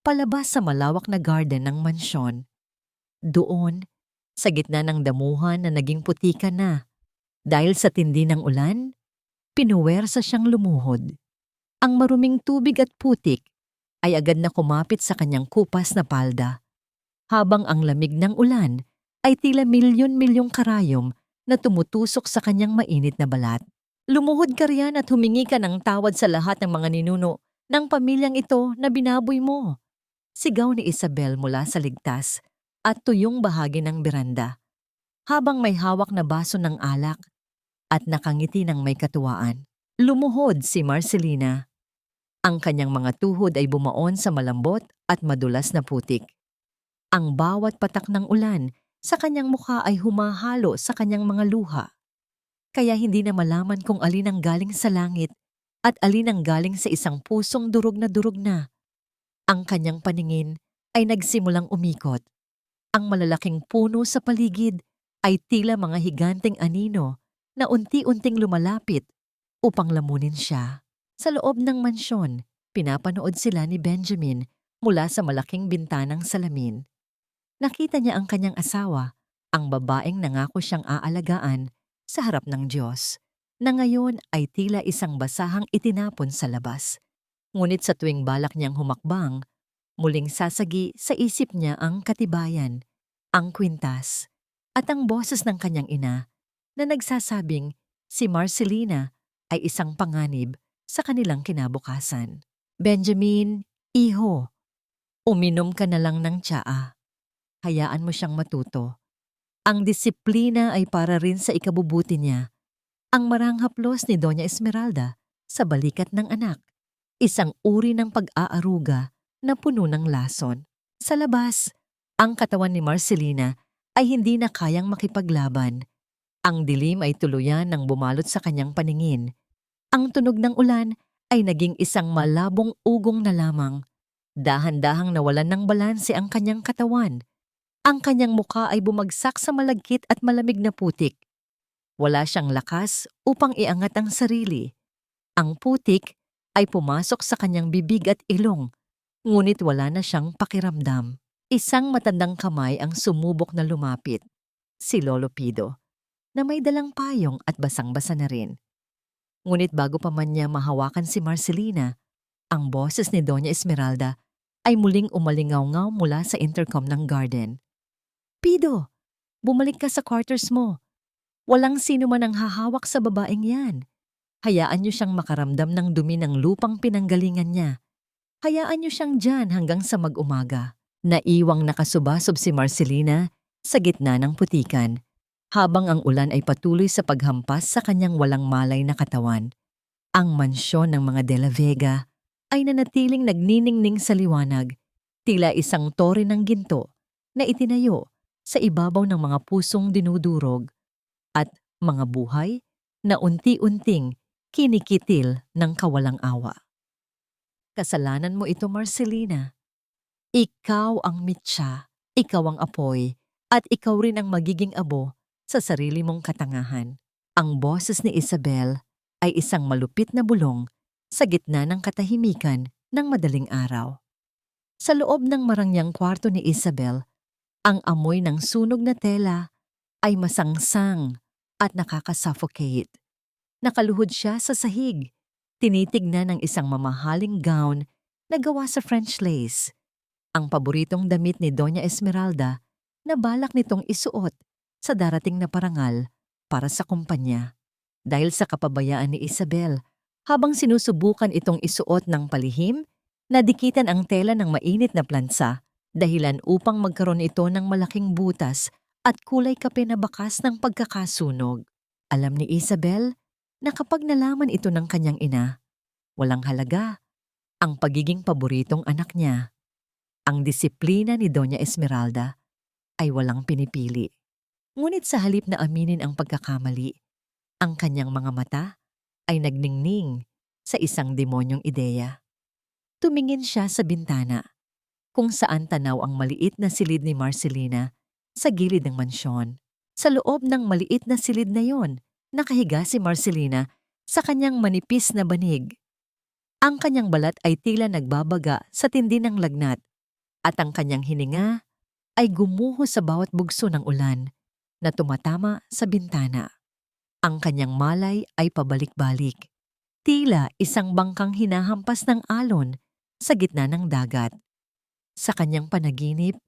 palabas sa malawak na garden ng mansyon. Doon, sa gitna ng damuhan na naging putikan na, dahil sa tindi ng ulan, pinuwersa siyang lumuhod. Ang maruming tubig at putik ay agad na kumapit sa kanyang kupas na palda, habang ang lamig ng ulan ay tila milyon-milyong karayom na tumutusok sa kanyang mainit na balat. Lumuhod ka riyan at humingi ka ng tawad sa lahat ng mga ninuno ng pamilyang ito na binaboy mo. Sigaw ni Isabel mula sa ligtas at tuyong bahagi ng beranda, habang may hawak na baso ng alak at nakangiti ng may katuwaan. Lumuhod si Marcelina. Ang kanyang mga tuhod ay bumaon sa malambot at madulas na putik. Ang bawat patak ng ulan sa kanyang mukha ay humahalo sa kanyang mga luha. Kaya hindi na malaman kung alin ang galing sa langit at alin ang galing sa isang pusong durog na durog na. Ang kanyang paningin ay nagsimulang umikot. Ang malalaking puno sa paligid ay tila mga higanteng anino na unti-unting lumalapit upang lamunin siya. Sa loob ng mansyon, pinapanood sila ni Benjamin mula sa malaking bintanang salamin. Nakita niya ang kanyang asawa, ang babaeng nangako siyang aalagaan sa harap ng Diyos, na ngayon ay tila isang basahang itinapon sa labas. Ngunit sa tuwing balak niyang humakbang, muling sasagi sa isip niya ang katibayan, ang kwintas, at ang boses ng kanyang ina na nagsasabing si Marcelina ay isang panganib sa kanilang kinabukasan. Benjamin, iho, uminom ka na lang ng tsaa. Hayaan mo siyang matuto. Ang disiplina ay para rin sa ikabubuti niya. Ang maranghaplos ni Doña Esmeralda sa balikat ng anak. Isang uri ng pag-aaruga na puno ng lason. Sa labas, ang katawan ni Marcelina ay hindi na kayang makipaglaban. Ang dilim ay tuluyan ng bumalot sa kanyang paningin. Ang tunog ng ulan ay naging isang malabong ugong na lamang. Dahan-dahang nawalan ng balanse ang kanyang katawan. Ang kanyang mukha ay bumagsak sa malagkit at malamig na putik. Wala siyang lakas upang iangat ang sarili. Ang putik ay pumasok sa kanyang bibig at ilong, ngunit wala na siyang pakiramdam. Isang matandang kamay ang sumubok na lumapit. Si Lolo Pido, na may dalang payong at basang-basa na rin. Ngunit bago pa man niya mahawakan si Marcelina, ang boses ni Doña Esmeralda ay muling umalingaw-ngaw mula sa intercom ng garden. Pido, bumalik ka sa quarters mo. Walang sino man ang hahawak sa babaeng yan. Hayaan niyo siyang makaramdam ng dumi ng lupang pinanggalingan niya. Hayaan niyo siyang dyan hanggang sa mag-umaga. Naiwang nakasubasob si Marcelina sa gitna ng putikan, habang ang ulan ay patuloy sa paghampas sa kanyang walang malay na katawan. Ang mansyon ng mga De la Vega ay nanatiling nagniningning sa liwanag, tila isang tore ng ginto na itinayo sa ibabaw ng mga pusong dinudurog at mga buhay na unti-unting kinikitil ng kawalang awa. Kasalanan mo ito, Marcelina. Ikaw ang mitya, ikaw ang apoy, at ikaw rin ang magiging abo sa sarili mong katangahan. Ang boses ni Isabel ay isang malupit na bulong sa gitna ng katahimikan ng madaling araw. Sa loob ng marangyang kwarto ni Isabel, ang amoy ng sunog na tela ay masangsang at nakakasuffocate. Nakaluhod siya sa sahig, tinitignan ng isang mamahaling gown na gawa sa French lace. ang paboritong damit ni Doña Esmeralda na balak nitong isuot sa darating na parangal para sa kumpanya. Dahil sa kapabayaan ni Isabel, habang sinusubukan itong isuot ng palihim, nadikitan ang tela ng mainit na plansa, dahilan upang magkaroon ito ng malaking butas at kulay kape na bakas ng pagkakasunog. Alam ni Isabel na kapag nalaman ito ng kanyang ina, walang halaga ang pagiging paboritong anak niya. Ang disiplina ni Doña Esmeralda ay walang pinipili. Ngunit sa halip na aminin ang pagkakamali, ang kanyang mga mata ay nagningning sa isang demonyong ideya. Tumingin siya sa bintana, kung saan tanaw ang maliit na silid ni Marcelina sa gilid ng mansyon. Sa loob ng maliit na silid na yon, nakahiga si Marcelina sa kanyang manipis na banig. Ang kanyang balat ay tila nagbabaga sa tindi ng lagnat at ang kanyang hininga ay gumuho sa bawat bugso ng ulan na tumatama sa bintana. Ang kanyang malay ay pabalik-balik, tila isang bangkang hinahampas ng alon sa gitna ng dagat. Sa kanyang panaginip,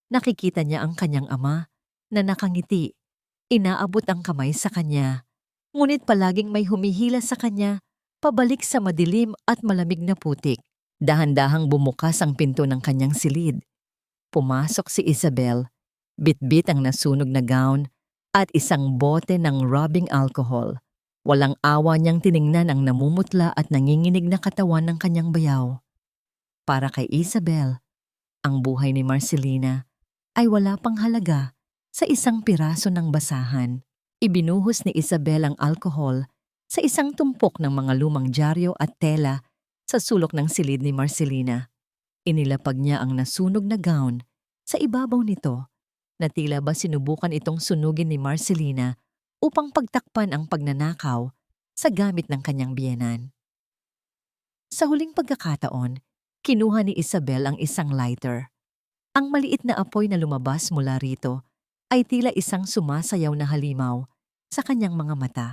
nakikita niya ang kanyang ama na nakangiti, inaabot ang kamay sa kanya, ngunit palaging may humihila sa kanya pabalik sa madilim at malamig na putik. Dahan-dahang bumukas ang pinto ng kanyang silid. Pumasok si Isabel, bitbit ang nasunog na gown at isang bote ng rubbing alcohol. Walang awa niyang tiningnan ang namumutla at nanginginig na katawan ng kanyang bayaw. Para kay Isabel, ang buhay ni Marcelina ay wala pang halaga sa isang piraso ng basahan. Ibinuhos ni Isabel ang alcohol sa isang tumpok ng mga lumang dyaryo at tela sa sulok ng silid ni Marcelina. Inilapag niya ang nasunog na gown sa ibabaw nito na tila ba sinubukan itong sunugin ni Marcelina upang pagtakpan ang pagnanakaw sa gamit ng kanyang biyenan. Sa huling pagkakataon, kinuha ni Isabel ang isang lighter. Ang maliit na apoy na lumabas mula rito ay tila isang sumasayaw na halimaw sa kanyang mga mata.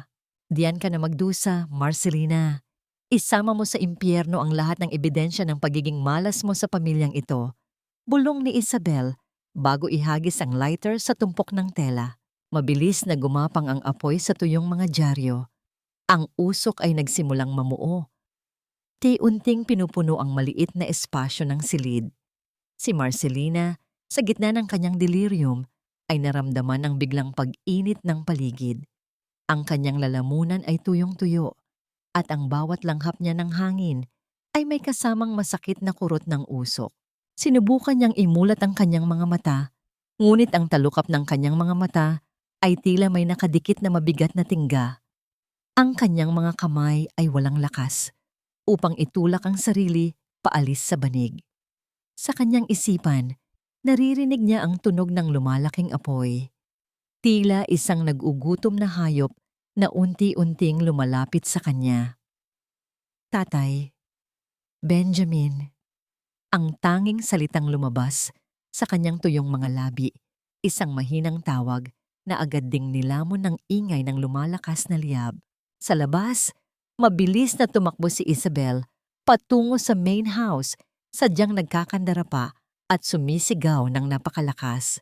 Diyan ka na magdusa, Marcelina. Isama mo sa impyerno ang lahat ng ebidensya ng pagiging malas mo sa pamilyang ito. Bulong ni Isabel bago ihagis ang lighter sa tumpok ng tela. Mabilis na gumapang ang apoy sa tuyong mga dyaryo. Ang usok ay nagsimulang mamuo. Unti-unting pinupuno ang maliit na espasyo ng silid. Si Marcelina, sa gitna ng kanyang delirium, ay naramdaman ang biglang pag-init ng paligid. Ang kanyang lalamunan ay tuyong-tuyo at ang bawat langhap niya ng hangin ay may kasamang masakit na kurot ng usok. Sinubukan niyang imulat ang kanyang mga mata, ngunit ang talukap ng kanyang mga mata ay tila may nakadikit na mabigat na tingga. Ang kanyang mga kamay ay walang lakas upang itulak ang sarili paalis sa banig. Sa kanyang isipan, naririnig niya ang tunog ng lumalaking apoy. Tila isang nag-ugutom na hayop na unti-unting lumalapit sa kanya. Tatay, Benjamin, ang tanging salitang lumabas sa kanyang tuyong mga labi, isang mahinang tawag na agad ding nilamon ng ingay ng lumalakas na liyab. Sa labas, mabilis na tumakbo si Isabel patungo sa main house, sadyang nagkakandara pa at sumisigaw ng napakalakas.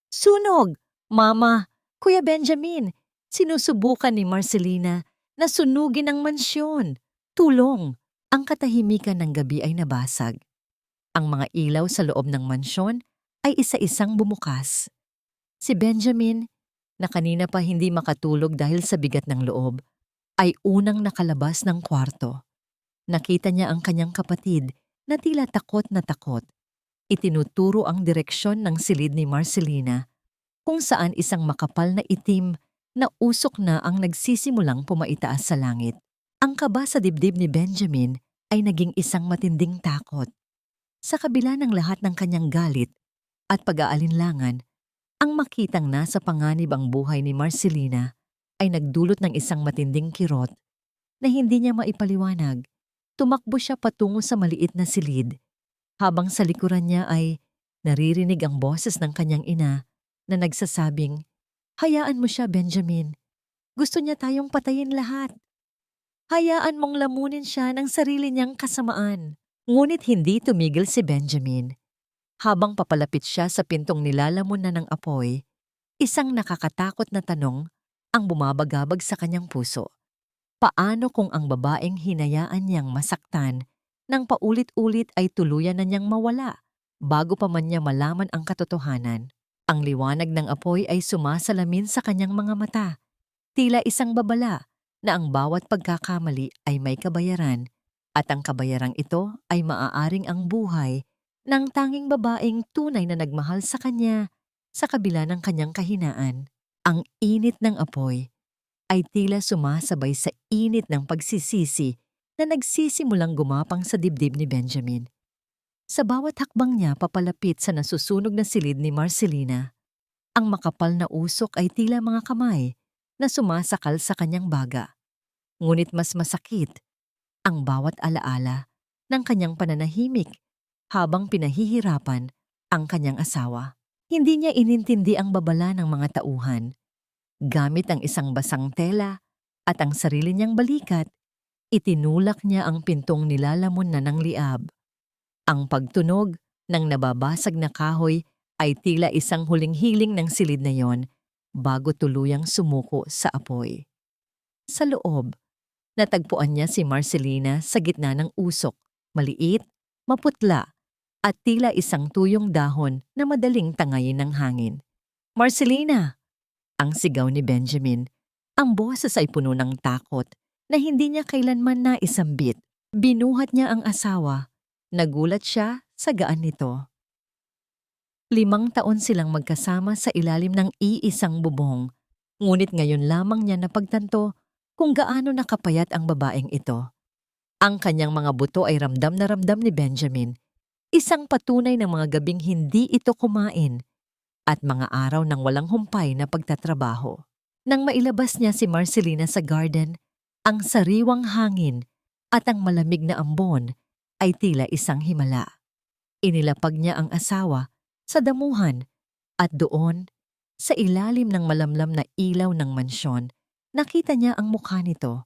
Sunog! Mama! Kuya Benjamin! Sinusubukan ni Marcelina na sunugin ang mansyon. Tulong! Ang katahimikan ng gabi ay nabasag. Ang mga ilaw sa loob ng mansyon ay isa-isang bumukas. Si Benjamin, na kanina pa hindi makatulog dahil sa bigat ng loob, ay unang nakalabas ng kwarto. Nakita niya ang kanyang kapatid na tila takot na takot. Itinuturo ang direksyon ng silid ni Marcelina, kung saan isang makapal na itim na usok na ang nagsisimulang pumaitaas sa langit. Ang kaba sa dibdib ni Benjamin ay naging isang matinding takot. Sa kabila ng lahat ng kanyang galit at pag-aalinlangan, ang makitang nasa panganib ang buhay ni Marcelina ay nagdulot ng isang matinding kirot na hindi niya maipaliwanag. Tumakbo siya patungo sa maliit na silid, habang sa likuran niya ay naririnig ang boses ng kanyang ina na nagsasabing, "Hayaan mo siya, Benjamin. Gusto niya tayong patayin lahat. Hayaan mong lamunin siya ng sarili niyang kasamaan." Ngunit hindi tumigil si Benjamin. Habang papalapit siya sa pintong nilalamon na ng apoy, isang nakakatakot na tanong ang bumabagabag sa kanyang puso. Paano kung ang babaeng hinayaan niyang masaktan nang paulit-ulit ay tuluyan na niyang mawala bago pa man niya malaman ang katotohanan? Ang liwanag ng apoy ay sumasalamin sa kanyang mga mata, tila isang babala na ang bawat pagkakamali ay may kabayaran at ang kabayarang ito ay maaaring ang buhay ng tanging babaeng tunay na nagmahal sa kanya sa kabila ng kanyang kahinaan. Ang init ng apoy ay tila sumasabay sa init ng pagsisisi na nagsisimulang gumapang sa dibdib ni Benjamin. Sa bawat hakbang niya papalapit sa nasusunog na silid ni Marcelina, ang makapal na usok ay tila mga kamay na sumasakal sa kanyang baga. Ngunit mas masakit ang bawat alaala ng kanyang pananahimik habang pinahihirapan ang kanyang asawa. Hindi niya inintindi ang babala ng mga tauhan. Gamit ang isang basang tela at ang sarili niyang balikat, itinulak niya ang pintong nilalamon na ng liab. Ang pagtunog ng nababasag na kahoy ay tila isang huling hiling ng silid na yon bago tuluyang sumuko sa apoy. Sa loob, natagpuan niya si Marcelina sa gitna ng usok, maliit, maputla, at tila isang tuyong dahon na madaling tangayin ng hangin. "Marcelina!" Ang sigaw ni Benjamin. Ang boses ay puno ng takot na hindi niya kailanman naisambit. Binuhat niya ang asawa. Nagulat siya sa gaan nito. 5 taon silang magkasama sa ilalim ng iisang bubong. Ngunit ngayon lamang niya napagtanto kung gaano nakapayat ang babaeng ito. Ang kanyang mga buto ay ramdam na ramdam ni Benjamin. Isang patunay ng mga gabing hindi ito kumain at mga araw ng walang humpay na pagtatrabaho. Nang mailabas niya si Marcelina sa garden, ang sariwang hangin at ang malamig na ambon ay tila isang himala. Inilapag niya ang asawa sa damuhan at doon, sa ilalim ng malamlam na ilaw ng mansyon, nakita niya ang mukha nito.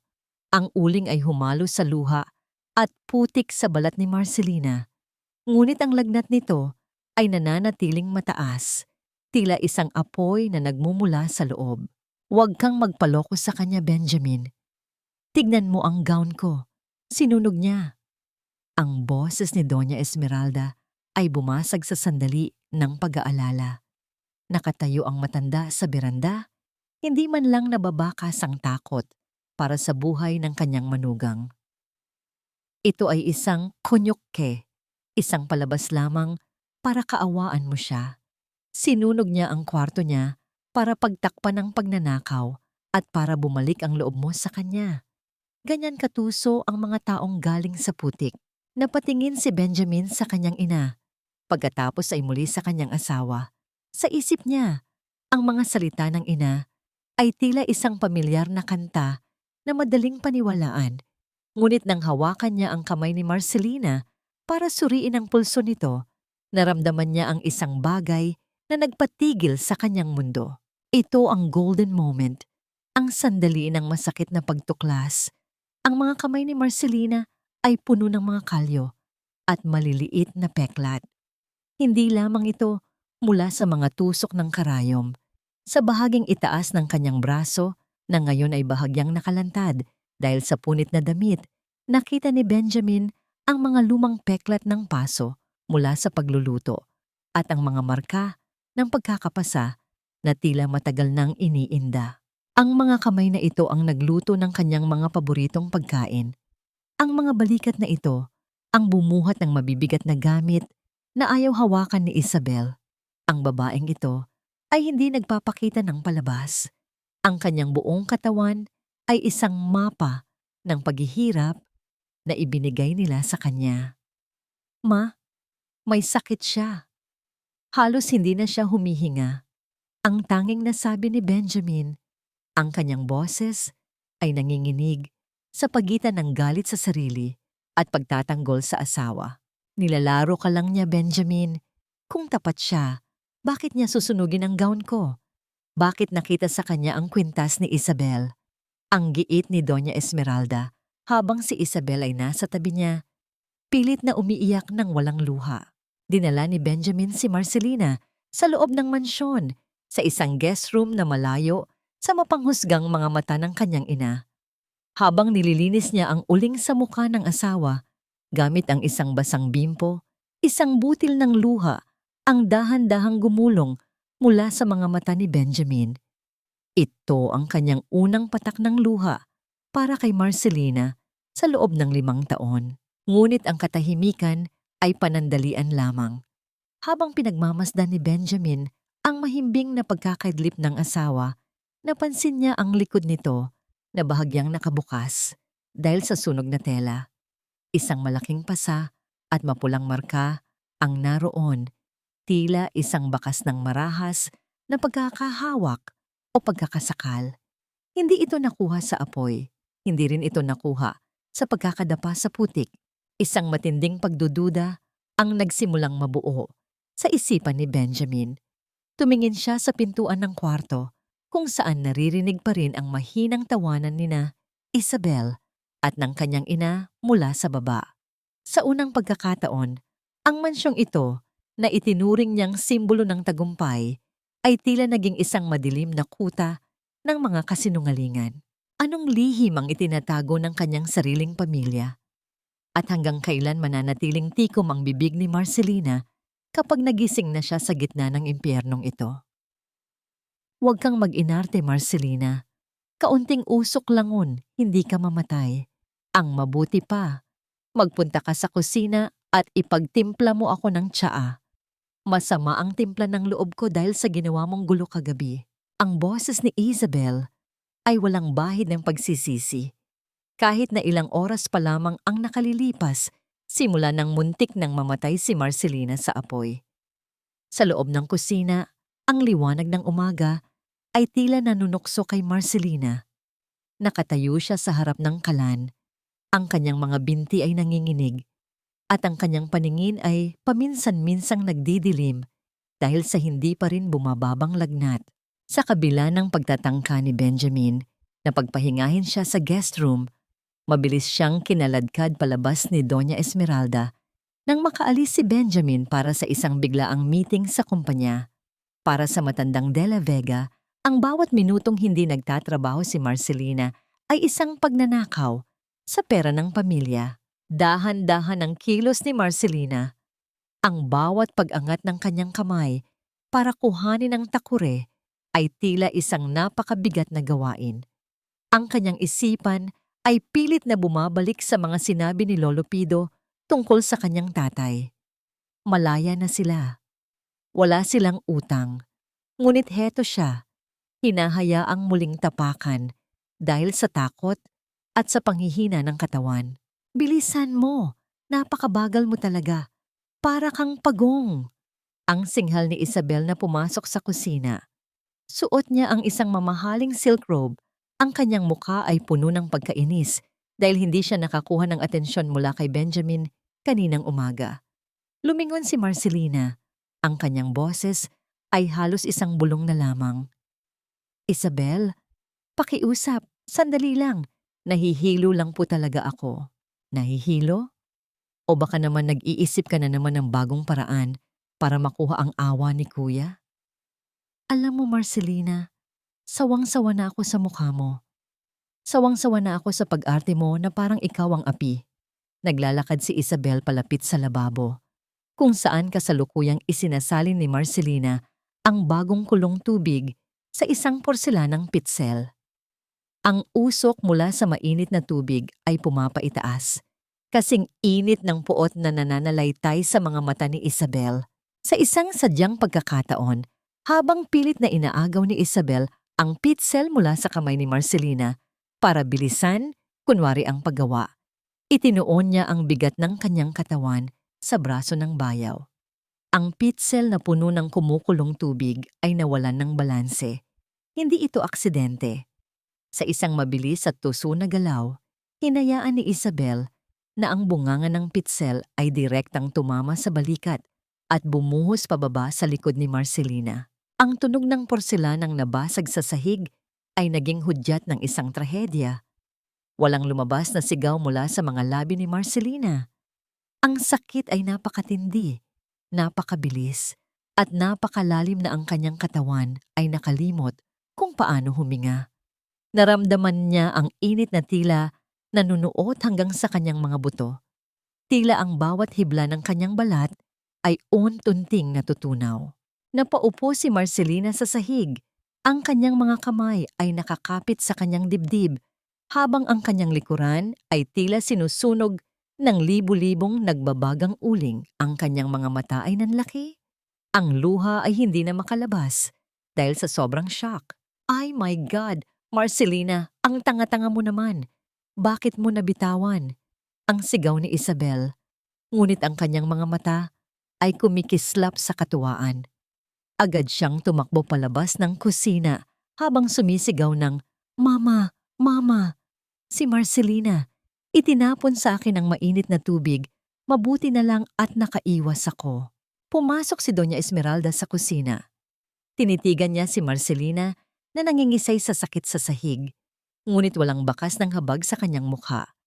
Ang uling ay humalo sa luha at putik sa balat ni Marcelina. Ngunit ang lagnat nito ay nananatiling mataas, tila isang apoy na nagmumula sa loob. "Huwag kang magpaloko sa kanya, Benjamin. Tignan mo ang gown ko." Sinunog niya. Ang boses ni Doña Esmeralda ay bumasag sa sandali ng pag-aalala. Nakatayo ang matanda sa beranda, hindi man lang nababakas ang takot para sa buhay ng kanyang manugang. Ito ay isang konyukke, isang palabas lamang para kaawaan mo siya. Sinunog niya ang kwarto niya para pagtakpan ng pagnanakaw at para bumalik ang loob mo sa kanya. Ganyan katuso ang mga taong galing sa putik. Napatingin si Benjamin sa kanyang ina. Pagkatapos ay muli sa kanyang asawa. Sa isip niya, ang mga salita ng ina ay tila isang pamilyar na kanta na madaling paniwalaan. Ngunit nang hawakan niya ang kamay ni Marcelina para suriin ang pulso nito, naramdaman niya ang isang bagay na nagpatigil sa kanyang mundo. Ito ang golden moment, ang sandali ng masakit na pagtuklas. Ang mga kamay ni Marcelina ay puno ng mga kalyo at maliliit na peklat. Hindi lamang ito mula sa mga tusok ng karayom. Sa bahaging itaas ng kanyang braso na ngayon ay bahagyang nakalantad dahil sa punit na damit, nakita ni Benjamin ang mga lumang peklat ng paso mula sa pagluluto at ang mga marka ng pagkakapasa na tila matagal nang iniinda. Ang mga kamay na ito ang nagluto ng kanyang mga paboritong pagkain. Ang mga balikat na ito ang bumuhat ng mabibigat na gamit na ayaw hawakan ni Isabel. Ang babaeng ito ay hindi nagpapakita ng palabas. Ang kanyang buong katawan ay isang mapa ng paghihirap na ibinigay nila sa kanya. "Ma, may sakit siya." Halos hindi na siya humihinga. Ang tanging nasabi ni Benjamin, ang kanyang boses ay nanginginig sa pagitan ng galit sa sarili at pagtatanggol sa asawa. "Nilalaro ka lang niya, Benjamin. Kung tapat siya, bakit niya susunugin ang gown ko? Bakit nakita sa kanya ang kwintas ni Isabel?" Ang giit ni Doña Esmeralda habang si Isabel ay nasa tabi niya, pilit na umiiyak ng walang luha. Dinala ni Benjamin si Marcelina sa loob ng mansyon, sa isang guest room na malayo sa mapanghusgang mga mata ng kanyang ina. Habang nililinis niya ang uling sa mukha ng asawa, gamit ang isang basang bimpo, isang butil ng luha ang dahan-dahang gumulong mula sa mga mata ni Benjamin. Ito ang kanyang unang patak ng luha para kay Marcelina sa loob ng 5 taon. Ngunit ang katahimikan ay panandalian lamang. Habang pinagmamasdan ni Benjamin ang mahimbing na pagkakaidlip ng asawa, napansin niya ang likod nito na bahagyang nakabukas dahil sa sunog na tela. Isang malaking pasa at mapulang marka ang naroon, tila isang bakas ng marahas na pagkakahawak o pagkakasakal. Hindi ito nakuha sa apoy, hindi rin ito nakuha sa pagkakadapa sa putik. Isang matinding pagdududa ang nagsimulang mabuo sa isipan ni Benjamin. Tumingin siya sa pintuan ng kwarto kung saan naririnig pa rin ang mahinang tawanan nina Isabel at ng kanyang ina mula sa baba. Sa unang pagkakataon, ang mansyong ito na itinuring niyang simbolo ng tagumpay ay tila naging isang madilim na kuta ng mga kasinungalingan. Anong lihim ang itinatago ng kanyang sariling pamilya? At hanggang kailan mananatiling tikom ang bibig ni Marcelina kapag nagising na siya sa gitna ng impyernong ito? Huwag kang mag-inarte, Marcelina. Kaunting usok langon, hindi ka mamatay. Ang mabuti pa, magpunta ka sa kusina at ipagtimpla mo ako ng tsaa. Masama ang timpla ng loob ko dahil sa ginawa mong gulo kagabi. Ang boses ni Isabel ay walang bahid ng pagsisisi. Kahit na ilang oras pa lamang ang nakalilipas, simula nang muntik nang mamatay si Marcelina sa apoy. Sa loob ng kusina, ang liwanag ng umaga ay tila nanunukso kay Marcelina. Nakatayo siya sa harap ng kalan. Ang kanyang mga binti ay nanginginig at ang kanyang paningin ay paminsan-minsang nagdidilim dahil sa hindi pa rin bumababang lagnat. Sa kabila ng pagtatangka ni Benjamin na pagpahingahin siya sa guest room, mabilis siyang kinaladkad palabas ni Doña Esmeralda nang makaalis si Benjamin para sa isang biglaang meeting sa kumpanya. Para sa matandang De La Vega, ang bawat minutong hindi nagtatrabaho si Marcelina ay isang pagnanakaw sa pera ng pamilya. Dahan-dahan ang kilos ni Marcelina. Ang bawat pag-angat ng kanyang kamay para kuhanin ang takure ay tila isang napakabigat na gawain. Ang kanyang isipan ay pilit na bumabalik sa mga sinabi ni Lolo Pido tungkol sa kanyang tatay. Malaya na sila. Wala silang utang. Ngunit heto siya, hinahayaang muling tapakan dahil sa takot at sa panghihina ng katawan. Bilisan mo, napakabagal mo talaga. Para kang pagong. Ang singhal ni Isabel na pumasok sa kusina. Suot niya ang isang mamahaling silk robe. Ang kanyang mukha ay puno ng pagkainis dahil hindi siya nakakuha ng atensyon mula kay Benjamin kaninang umaga. Lumingon si Marcelina. Ang kanyang boses ay halos isang bulong na lamang. Isabel, pakiusap, sandali lang. Nahihilo lang po talaga ako. Nahihilo? O baka naman nag-iisip ka na naman ng bagong paraan para makuha ang awa ni Kuya? Alam mo, Marcelina, sawang-sawa na ako sa mukha mo. Sawang-sawa na ako sa pag-arte mo na parang ikaw ang api. Naglalakad si Isabel palapit sa lababo, kung saan kasalukuyang isinasalin ni Marcelina ang bagong kulong tubig sa isang porselanang pitsel. Ang usok mula sa mainit na tubig ay pumapaitaas, kasing init ng puot na nananalaytay sa mga mata ni Isabel. Sa isang sadyang pagkakataon, habang pilit na inaagaw ni Isabel ang pitsel mula sa kamay ni Marcelina para bilisan, kunwari ang paggawa, itinuon niya ang bigat ng kanyang katawan sa braso ng bayaw. Ang pitsel na puno ng kumukulong tubig ay nawalan ng balanse. Hindi ito aksidente. Sa isang mabilis at tuso na galaw, hinayaan ni Isabel na ang bunganga ng pitsel ay direktang tumama sa balikat at bumuhos pababa sa likod ni Marcelina. Ang tunog ng porselanang nabasag sa sahig ay naging hudyat ng isang trahedya. Walang lumabas na sigaw mula sa mga labi ni Marcelina. Ang sakit ay napakatindi. napakabilis, at napakalalim na ang kanyang katawan ay nakalimot kung paano huminga. Naramdaman niya ang init na tila nanunuot hanggang sa kanyang mga buto. Tila ang bawat hibla ng kanyang balat ay untunting natutunaw. Napaupo si Marcelina sa sahig. Ang kanyang mga kamay ay nakakapit sa kanyang dibdib, habang ang kanyang likuran ay tila sinusunog ng libu-libong nagbabagang uling. Ang kanyang mga mata ay nanlaki. Ang luha ay hindi na makalabas dahil sa sobrang shock. Ay my God, Marcelina, ang tanga-tanga mo naman. Bakit mo nabitawan? Ang sigaw ni Isabel. Ngunit ang kanyang mga mata ay kumikislap sa katuwaan. Agad siyang tumakbo palabas ng kusina habang sumisigaw ng, "Mama! Mama!" Si Marcelina, itinapon sa akin ang mainit na tubig. Mabuti na lang at nakaiwas ako. Pumasok si Doña Esmeralda sa kusina. Tinitigan niya si Marcelina na nangingisay sa sakit sa sahig, ngunit walang bakas ng habag sa kanyang mukha.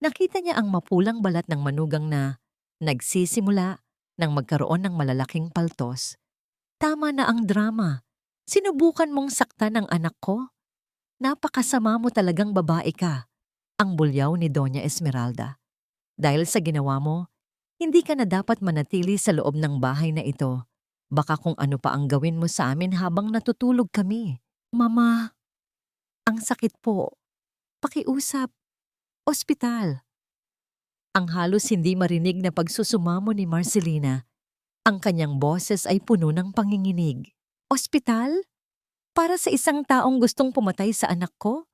Nakita niya ang mapulang balat ng manugang na nagsisimula nang magkaroon ng malalaking paltos. Tama na ang drama. Sinubukan mong saktan ang anak ko? Napakasama mo talagang babae ka, ang bulyaw ni Doña Esmeralda. Dahil sa ginawa mo, hindi ka na dapat manatili sa loob ng bahay na ito. Baka kung ano pa ang gawin mo sa amin habang natutulog kami. Mama, ang sakit po. Pakiusap. Ospital. Ang halos hindi marinig na pagsusumamo ni Marcelina. Ang kanyang boses ay puno ng panginginig. Ospital? Para sa isang taong gustong pumatay sa anak ko?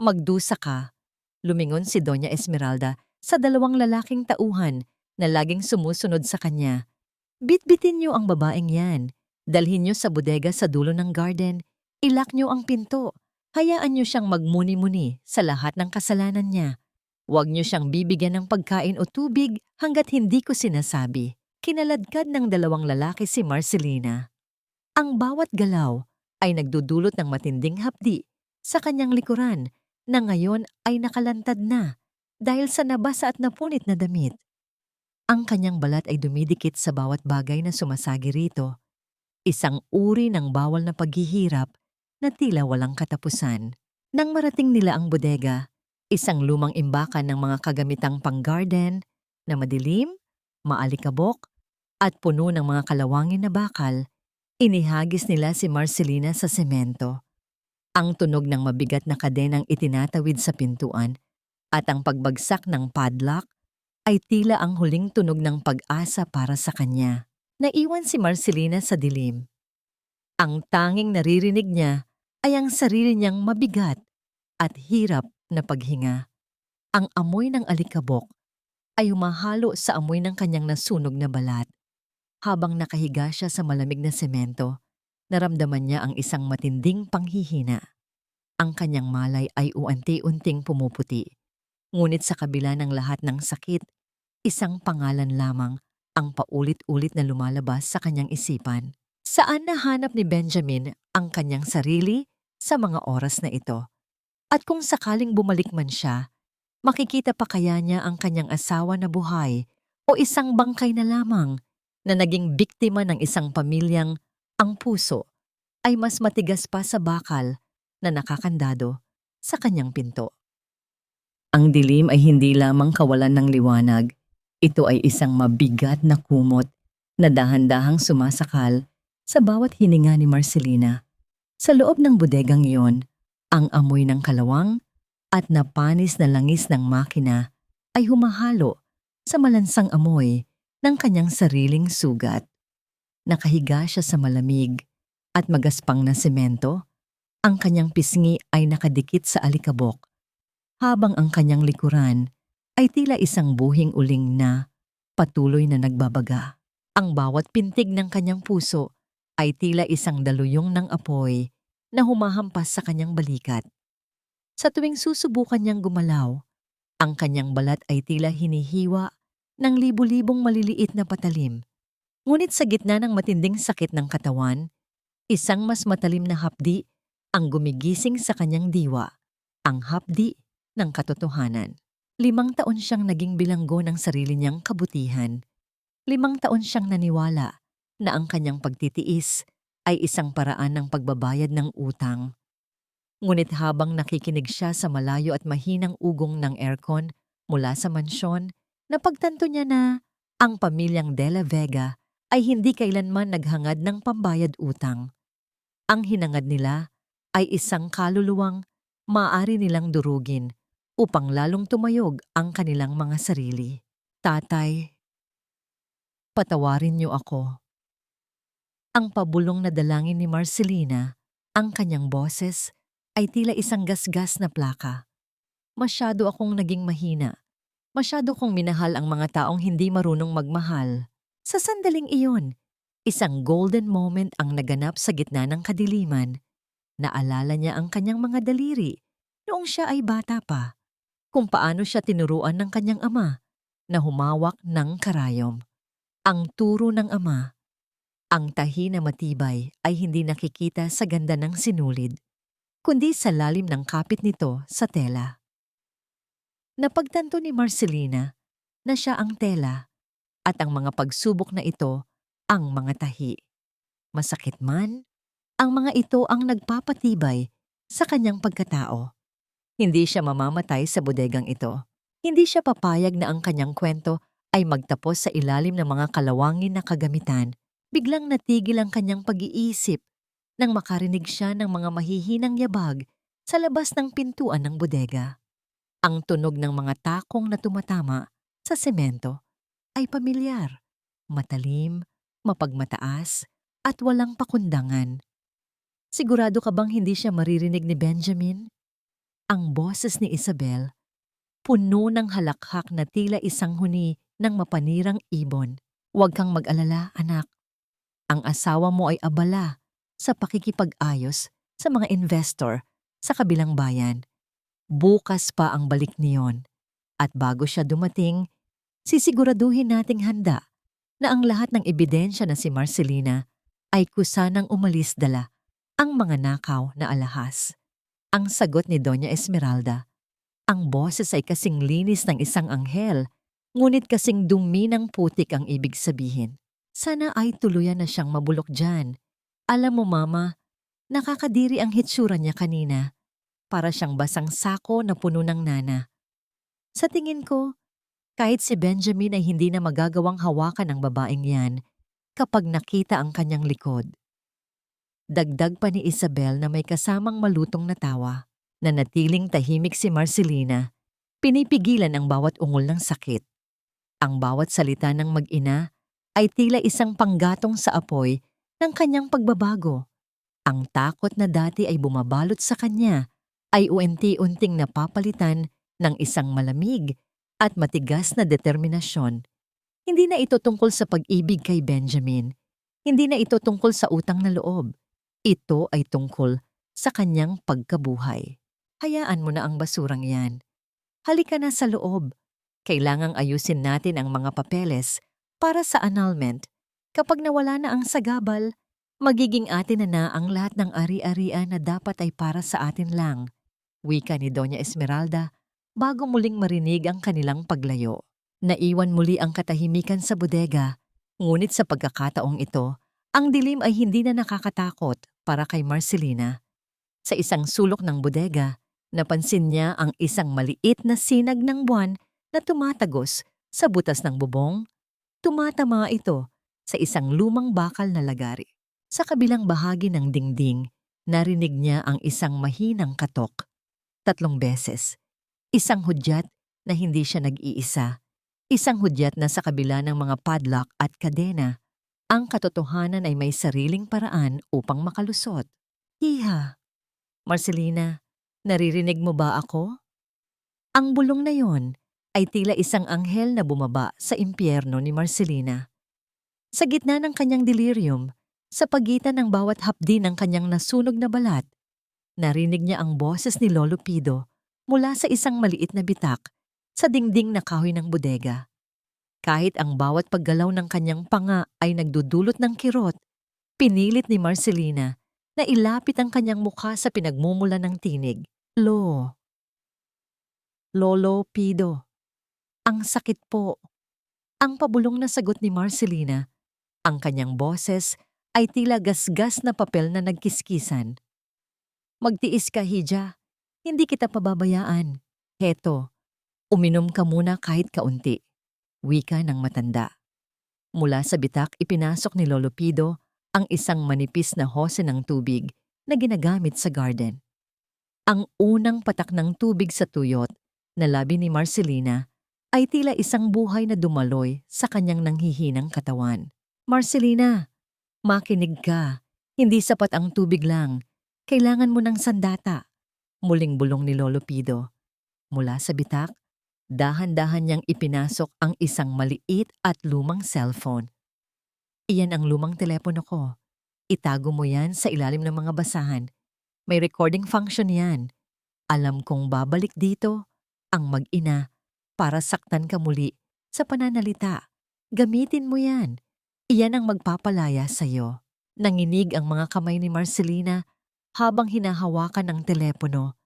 Magdusa ka. Lumingon si Doña Esmeralda sa dalawang lalaking tauhan na laging sumusunod sa kanya. Bitbitin niyo ang babaeng yan. Dalhin niyo sa bodega sa dulo ng garden. Ilak niyo ang pinto. Hayaan niyo siyang magmuni-muni sa lahat ng kasalanan niya. Huwag niyo siyang bibigyan ng pagkain o tubig hanggat hindi ko sinasabi. Kinaladkad ng dalawang lalaki si Marcelina. Ang bawat galaw ay nagdudulot ng matinding hapdi sa kanyang likuran na ngayon ay nakalantad na dahil sa nabasa at napunit na damit. Ang kanyang balat ay dumidikit sa bawat bagay na sumasagi rito. Isang uri ng bawal na paghihirap na tila walang katapusan. Nang marating nila ang bodega, isang lumang imbakan ng mga kagamitang pang-garden na madilim, maalikabok, at puno ng mga kalawangin na bakal, inihagis nila si Marcelina sa semento. Ang tunog ng mabigat na kadenang itinatawid sa pintuan at ang pagbagsak ng padlock ay tila ang huling tunog ng pag-asa para sa kanya. Naiwan si Marcelina sa dilim. Ang tanging naririnig niya ay ang sarili niyang mabigat at hirap na paghinga. Ang amoy ng alikabok ay humahalo sa amoy ng kanyang nasunog na balat. Habang nakahiga siya sa malamig na semento, naramdaman niya ang isang matinding panghihina. Ang kanyang malay ay unti-unting pumuputi. Ngunit sa kabila ng lahat ng sakit, isang pangalan lamang ang paulit-ulit na lumalabas sa kanyang isipan. Saan nahanap ni Benjamin ang kanyang sarili sa mga oras na ito? At kung sakaling bumalik man siya, makikita pa kaya niya ang kanyang asawa na buhay o isang bangkay na lamang na naging biktima ng isang pamilyang ang puso ay mas matigas pa sa bakal na nakakandado sa kanyang pinto. Ang dilim ay hindi lamang kawalan ng liwanag. Ito ay isang mabigat na kumot na dahan-dahang sumasakal sa bawat hininga ni Marcelina. Sa loob ng bodegang iyon, ang amoy ng kalawang at napanis na langis ng makina ay humahalo sa malansang amoy ng kanyang sariling sugat. Nakahiga siya sa malamig at magaspang na semento. Ang kanyang pisngi ay nakadikit sa alikabok, habang ang kanyang likuran ay tila isang buhing uling na patuloy na nagbabaga. Ang bawat pintig ng kanyang puso ay tila isang daluyong ng apoy na humahampas sa kanyang balikat. Sa tuwing susubukan niyang gumalaw, ang kanyang balat ay tila hinihiwa ng libu-libong maliliit na patalim. Ngunit sa gitna ng matinding sakit ng katawan, isang mas matalim na hapdi ang gumigising sa kanyang diwa, ang hapdi ng katotohanan. 5 taon siyang naging bilanggo ng sarili niyang kabutihan. 5 taon siyang naniwala na ang kanyang pagtitiis ay isang paraan ng pagbabayad ng utang. Ngunit habang nakikinig siya sa malayo at mahinang ugong ng aircon mula sa mansyon, napagtanto niya na ang pamilyang De La Vega ay hindi kailanman naghangad ng pambayad utang. Ang hinangad nila ay isang kaluluwang maaari nilang durugin upang lalong tumayog ang kanilang mga sarili. Tatay, patawarin niyo ako. Ang pabulong na dalangin ni Marcelina, ang kanyang boses, ay tila isang gasgas na plaka. Masyado akong naging mahina. Masyado kong minahal ang mga taong hindi marunong magmahal. Sa sandaling iyon, isang golden moment ang naganap sa gitna ng kadiliman. Naalala niya ang kanyang mga daliri noong siya ay bata pa, kung paano siya tinuruan ng kanyang ama na humawak ng karayom. Ang turo ng ama, ang tahi na matibay ay hindi nakikita sa ganda ng sinulid, kundi sa lalim ng kapit nito sa tela. Napagtanto ni Marcelina na siya ang tela at ang mga pagsubok na ito ang mga tahi. Masakit man, ang mga ito ang nagpapatibay sa kanyang pagkatao. Hindi siya mamamatay sa bodegang ito. Hindi siya papayag na ang kanyang kwento ay magtapos sa ilalim ng mga kalawangin na kagamitan. Biglang natigil ang kanyang pag-iisip nang makarinig siya ng mga mahihinang yabag sa labas ng pintuan ng bodega. Ang tunog ng mga takong na tumatama sa semento ay pamilyar, matalim, mapagmataas, at walang pakundangan. Sigurado ka bang hindi siya maririnig ni Benjamin? Ang boses ni Isabel, puno ng halakhak na tila isang huni ng mapanirang ibon. Huwag kang mag-alala, anak. Ang asawa mo ay abala sa pakikipag-ayos sa mga investor sa kabilang bayan. Bukas pa ang balik niyon. At bago siya dumating, sisiguraduhin nating handa na ang lahat ng ebidensya na si Marcelina ay kusanang umalis dala ang mga nakaw na alahas. Ang sagot ni Doña Esmeralda, ang boses ay kasing linis ng isang anghel, ngunit kasing dumi ng putik ang ibig sabihin. Sana ay tuluyan na siyang mabulok dyan. Alam mo mama, nakakadiri ang hitsura niya kanina. Para siyang basang sako na puno ng nana. Sa tingin ko, kahit si Benjamin ay hindi na magagawang hawakan ng babaeng yan kapag nakita ang kanyang likod. Dagdag pa ni Isabel na may kasamang malutong na tawa. Nanatiling tahimik si Marcelina. Pinipigilan ang bawat ungol ng sakit. Ang bawat salita ng mag-ina ay tila isang panggatong sa apoy ng kanyang pagbabago. Ang takot na dati ay bumabalot sa kanya ay unti-unting napapalitan ng isang malamig at matigas na determinasyon. Hindi na ito tungkol sa pag-ibig kay Benjamin. Hindi na ito tungkol sa utang na loob. Ito ay tungkol sa kanyang pagkabuhay. Hayaan mo na ang basurang yan. Halika na sa loob. Kailangang ayusin natin ang mga papeles para sa annulment. Kapag nawala na ang sagabal, magiging atin na ang lahat ng ari-arian na dapat ay para sa atin lang. Wika ni Doña Esmeralda bago muling marinig ang kanilang paglayo. Naiwan muli ang katahimikan sa bodega, ngunit sa pagkakataong ito, ang dilim ay hindi na nakakatakot para kay Marcelina. Sa isang sulok ng bodega, napansin niya ang isang maliit na sinag ng buwan na tumatagos sa butas ng bubong. Tumatama ito sa isang lumang bakal na lagari. Sa kabilang bahagi ng dingding, narinig niya ang isang mahinang katok. 3 beses. Isang hudyat na hindi siya nag-iisa. Isang hudyat na sa kabila ng mga padlock at kadena, ang katotohanan ay may sariling paraan upang makalusot. Hiha! Marcelina, naririnig mo ba ako? Ang bulong na yon ay tila isang anghel na bumaba sa impyerno ni Marcelina. Sa gitna ng kanyang delirium, sa pagitan ng bawat hapdi ng kanyang nasunog na balat, narinig niya ang boses ni Lolo Pido mula sa isang maliit na bitak sa dingding na kahoy ng bodega. Kahit ang bawat paggalaw ng kanyang panga ay nagdudulot ng kirot, pinilit ni Marcelina na ilapit ang kanyang mukha sa pinagmumula ng tinig. Lolo Pido, ang sakit po. Ang pabulong na sagot ni Marcelina, ang kanyang boses ay tila gasgas na papel na nagkiskisan. Magtiis ka, Hija. Hindi kita pababayaan. Heto, uminom ka muna kahit kaunti. Wika ng matanda. Mula sa bitak ipinasok ni Lolo Pido ang isang manipis na hose ng tubig na ginagamit sa garden. Ang unang patak ng tubig sa tuyot na labi ni Marcelina ay tila isang buhay na dumaloy sa kanyang nanghihinang katawan. Marcelina, makinig ka. Hindi sapat ang tubig lang. Kailangan mo ng sandata. Muling bulong ni Lolo Pido. Mula sa bitak, dahan-dahan niyang ipinasok ang isang maliit at lumang cellphone. Iyan ang lumang telepono ko. Itago mo yan sa ilalim ng mga basahan. May recording function yan. Alam kong babalik dito ang mag-ina para saktan ka muli sa pananalita. Gamitin mo yan. Iyan ang magpapalaya sa'yo. Nanginig ang mga kamay ni Marcelina habang hinahawakan ang telepono.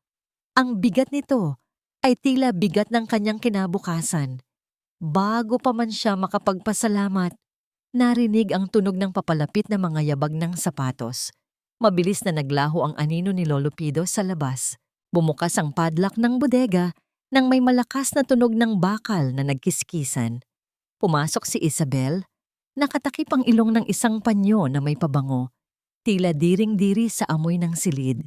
Ang bigat nito ay tila bigat ng kanyang kinabukasan. Bago pa man siya makapagpasalamat, narinig ang tunog ng papalapit na mga yabag ng sapatos. Mabilis na naglaho ang anino ni Lolo Pido sa labas. Bumukas ang padlock ng bodega nang may malakas na tunog ng bakal na nagkiskisan. Pumasok si Isabel, nakatakip ang ilong ng isang panyo na may pabango, tila diring-diri sa amoy ng silid.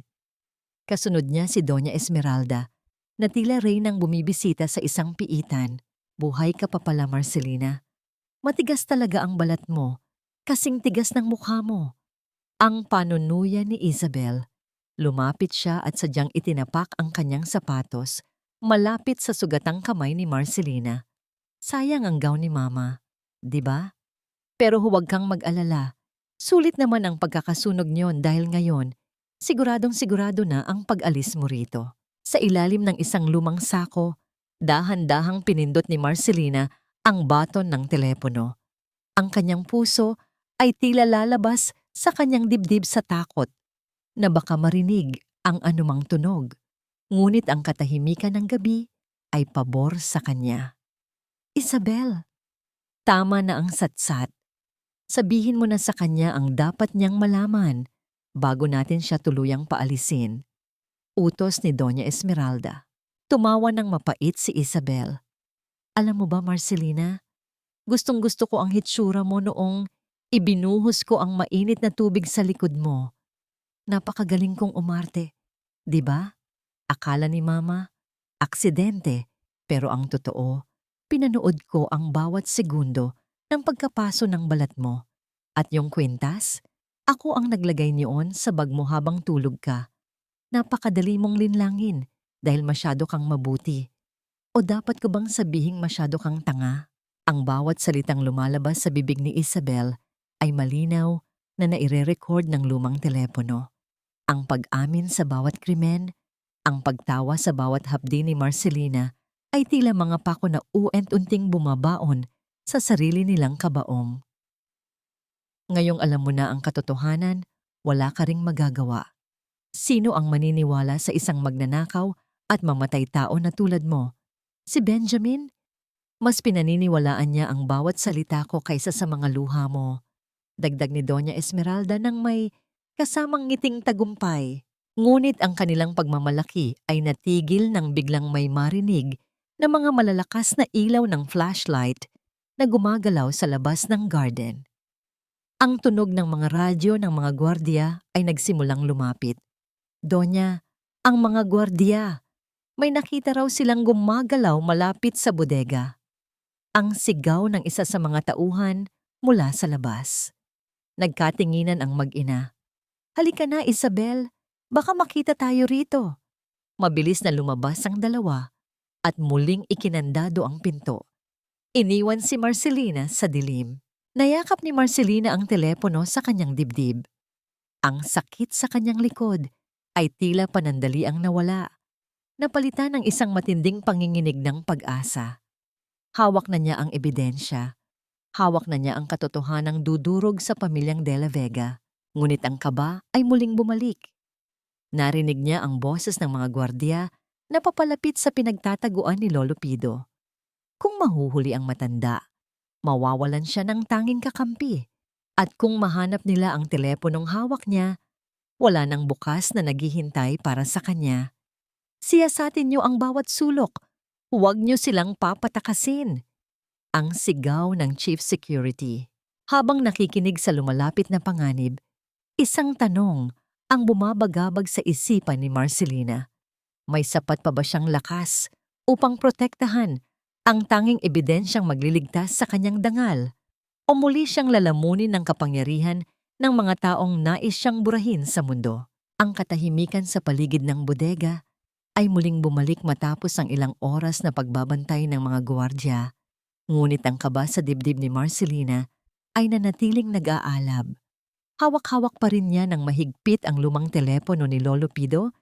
Kasunod niya si Doña Esmeralda, na tila reynang bumibisita sa isang piitan. Buhay ka pa pala, Marcelina. Matigas talaga ang balat mo, kasing tigas ng mukha mo. Ang panunuya ni Isabel. Lumapit siya at sadyang itinapak ang kanyang sapatos malapit sa sugatang kamay ni Marcelina. Sayang ang gown ni Mama, di ba? Pero huwag kang mag-alala. Sulit naman ang pagkakasunog niyon dahil ngayon, siguradong-sigurado na ang pag-alis mo rito. Sa ilalim ng isang lumang sako, dahan-dahang pinindot ni Marcelina ang button ng telepono. Ang kanyang puso ay tila lalabas sa kanyang dibdib sa takot na baka marinig ang anumang tunog. Ngunit ang katahimikan ng gabi ay pabor sa kanya. Isabel, tama na ang satsat. Sabihin mo na sa kanya ang dapat niyang malaman bago natin siya tuluyang paalisin. Utos ni Doña Esmeralda. Tumawa ng mapait si Isabel. Alam mo ba, Marcelina, gustong-gusto ko ang hitsura mo noong ibinuhos ko ang mainit na tubig sa likod mo. Napakagaling kong umarte, di ba? Akala ni Mama, aksidente, pero ang totoo, pinanood ko ang bawat segundo ng pagkapaso ng balat mo. At yung kwintas, ako ang naglagay niyon sa bag mo habang tulog ka. Napakadali mong linlangin dahil masyado kang mabuti. O dapat ko bang sabihing masyado kang tanga? Ang bawat salitang lumalabas sa bibig ni Isabel ay malinaw na naire-record ng lumang telepono. Ang pag-amin sa bawat krimen, ang pagtawa sa bawat hapdi ni Marcelina ay tila mga pako na uent-unting bumabaon sa sarili nilang kabaong. Ngayong alam mo na ang katotohanan, wala ka ring magagawa. Sino ang maniniwala sa isang magnanakaw at mamatay tao na tulad mo? Si Benjamin? Mas pinaniniwalaan niya ang bawat salita ko kaysa sa mga luha mo. Dagdag ni Doña Esmeralda nang may kasamang ngiting tagumpay. Ngunit ang kanilang pagmamalaki ay natigil nang biglang may marinig na mga malalakas na ilaw ng flashlight na gumagalaw sa labas ng garden. Ang tunog ng mga radyo ng mga gwardiya ay nagsimulang lumapit. Donya, ang mga gwardiya. May nakita raw silang gumagalaw malapit sa bodega. Ang sigaw ng isa sa mga tauhan mula sa labas. Nagkatinginan ang mag-ina. Halika na, Isabel. Baka makita tayo rito. Mabilis na lumabas ang dalawa at muling ikinandado ang pinto. Iniwan si Marcelina sa dilim. Nayakap ni Marcelina ang telepono sa kanyang dibdib. Ang sakit sa kanyang likod ay tila panandali ang nawala. Napalitan ng isang matinding panginginig ng pag-asa. Hawak na niya ang ebidensya. Hawak na niya ang katotohanang dudurog sa pamilyang De La Vega. Ngunit ang kaba ay muling bumalik. Narinig niya ang boses ng mga gwardiya na papalapit sa pinagtataguan ni Lolo Pido. Kung mahuhuli ang matanda, Mawawalan siya ng tanging kakampi. At kung mahanap nila ang teleponong hawak niya, wala nang bukas na naghihintay para sa kanya. Siyasatin niyo ang bawat sulok. Huwag niyo silang papatakasin. Ang sigaw ng Chief Security. Habang nakikinig sa lumalapit na panganib, isang tanong ang bumabagabag sa isipan ni Marcelina. May sapat pa ba siyang lakas upang protektahan ang tanging ebidensyang magliligtas sa kanyang dangal? O muli siyang lalamunin ng kapangyarihan ng mga taong nais siyang burahin sa mundo? Ang katahimikan sa paligid ng bodega ay muling bumalik matapos ang ilang oras na pagbabantay ng mga gwardiya. Ngunit ang kaba sa dibdib ni Marcelina ay nanatiling nag-aalab. Hawak-hawak pa rin niya ng mahigpit ang lumang telepono ni Lolo Pido,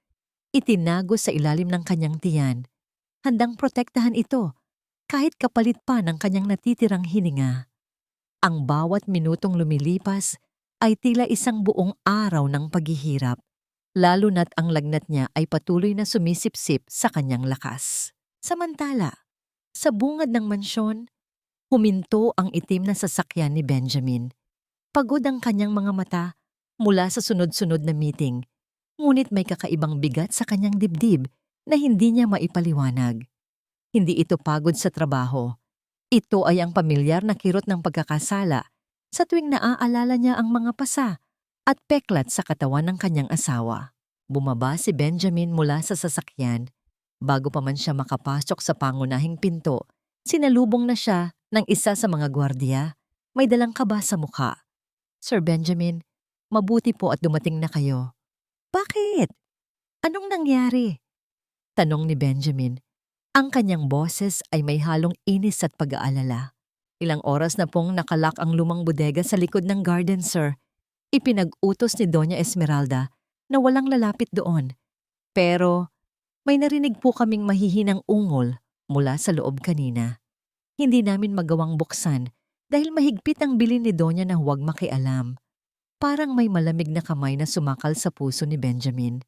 itinago sa ilalim ng kanyang tiyan. Handang protektahan ito kahit kapalit pa ng kanyang natitirang hininga. Ang bawat minutong lumilipas ay tila isang buong araw ng paghihirap, lalo na't ang lagnat niya ay patuloy na sumisipsip sa kanyang lakas. Samantala, sa bungad ng mansyon, huminto ang itim na sasakyan ni Benjamin. Pagod ang kanyang mga mata mula sa sunod-sunod na meeting, ngunit may kakaibang bigat sa kanyang dibdib na hindi niya maipaliwanag. Hindi ito pagod sa trabaho. Ito ay ang pamilyar na kirot ng pagkakasala sa tuwing naaalala niya ang mga pasa at peklat sa katawan ng kanyang asawa. Bumaba si Benjamin mula sa sasakyan. Bago pa man siya makapasok sa pangunahing pinto, sinalubong na siya ng isa sa mga gwardiya. May dalang kaba sa mukha. Sir Benjamin, mabuti po at dumating na kayo. Bakit? Anong nangyari? Tanong ni Benjamin. Ang kanyang boses ay may halong inis at pag-aalala. Ilang oras na pong nakalak ang lumang bodega sa likod ng garden, sir. Ipinag-utos ni Doña Esmeralda na walang lalapit doon. Pero may narinig po kaming mahihinang ungol mula sa loob kanina. Hindi namin magawang buksan dahil mahigpit ang bilin ni Doña na huwag makialam. Parang may malamig na kamay na sumakal sa puso ni Benjamin.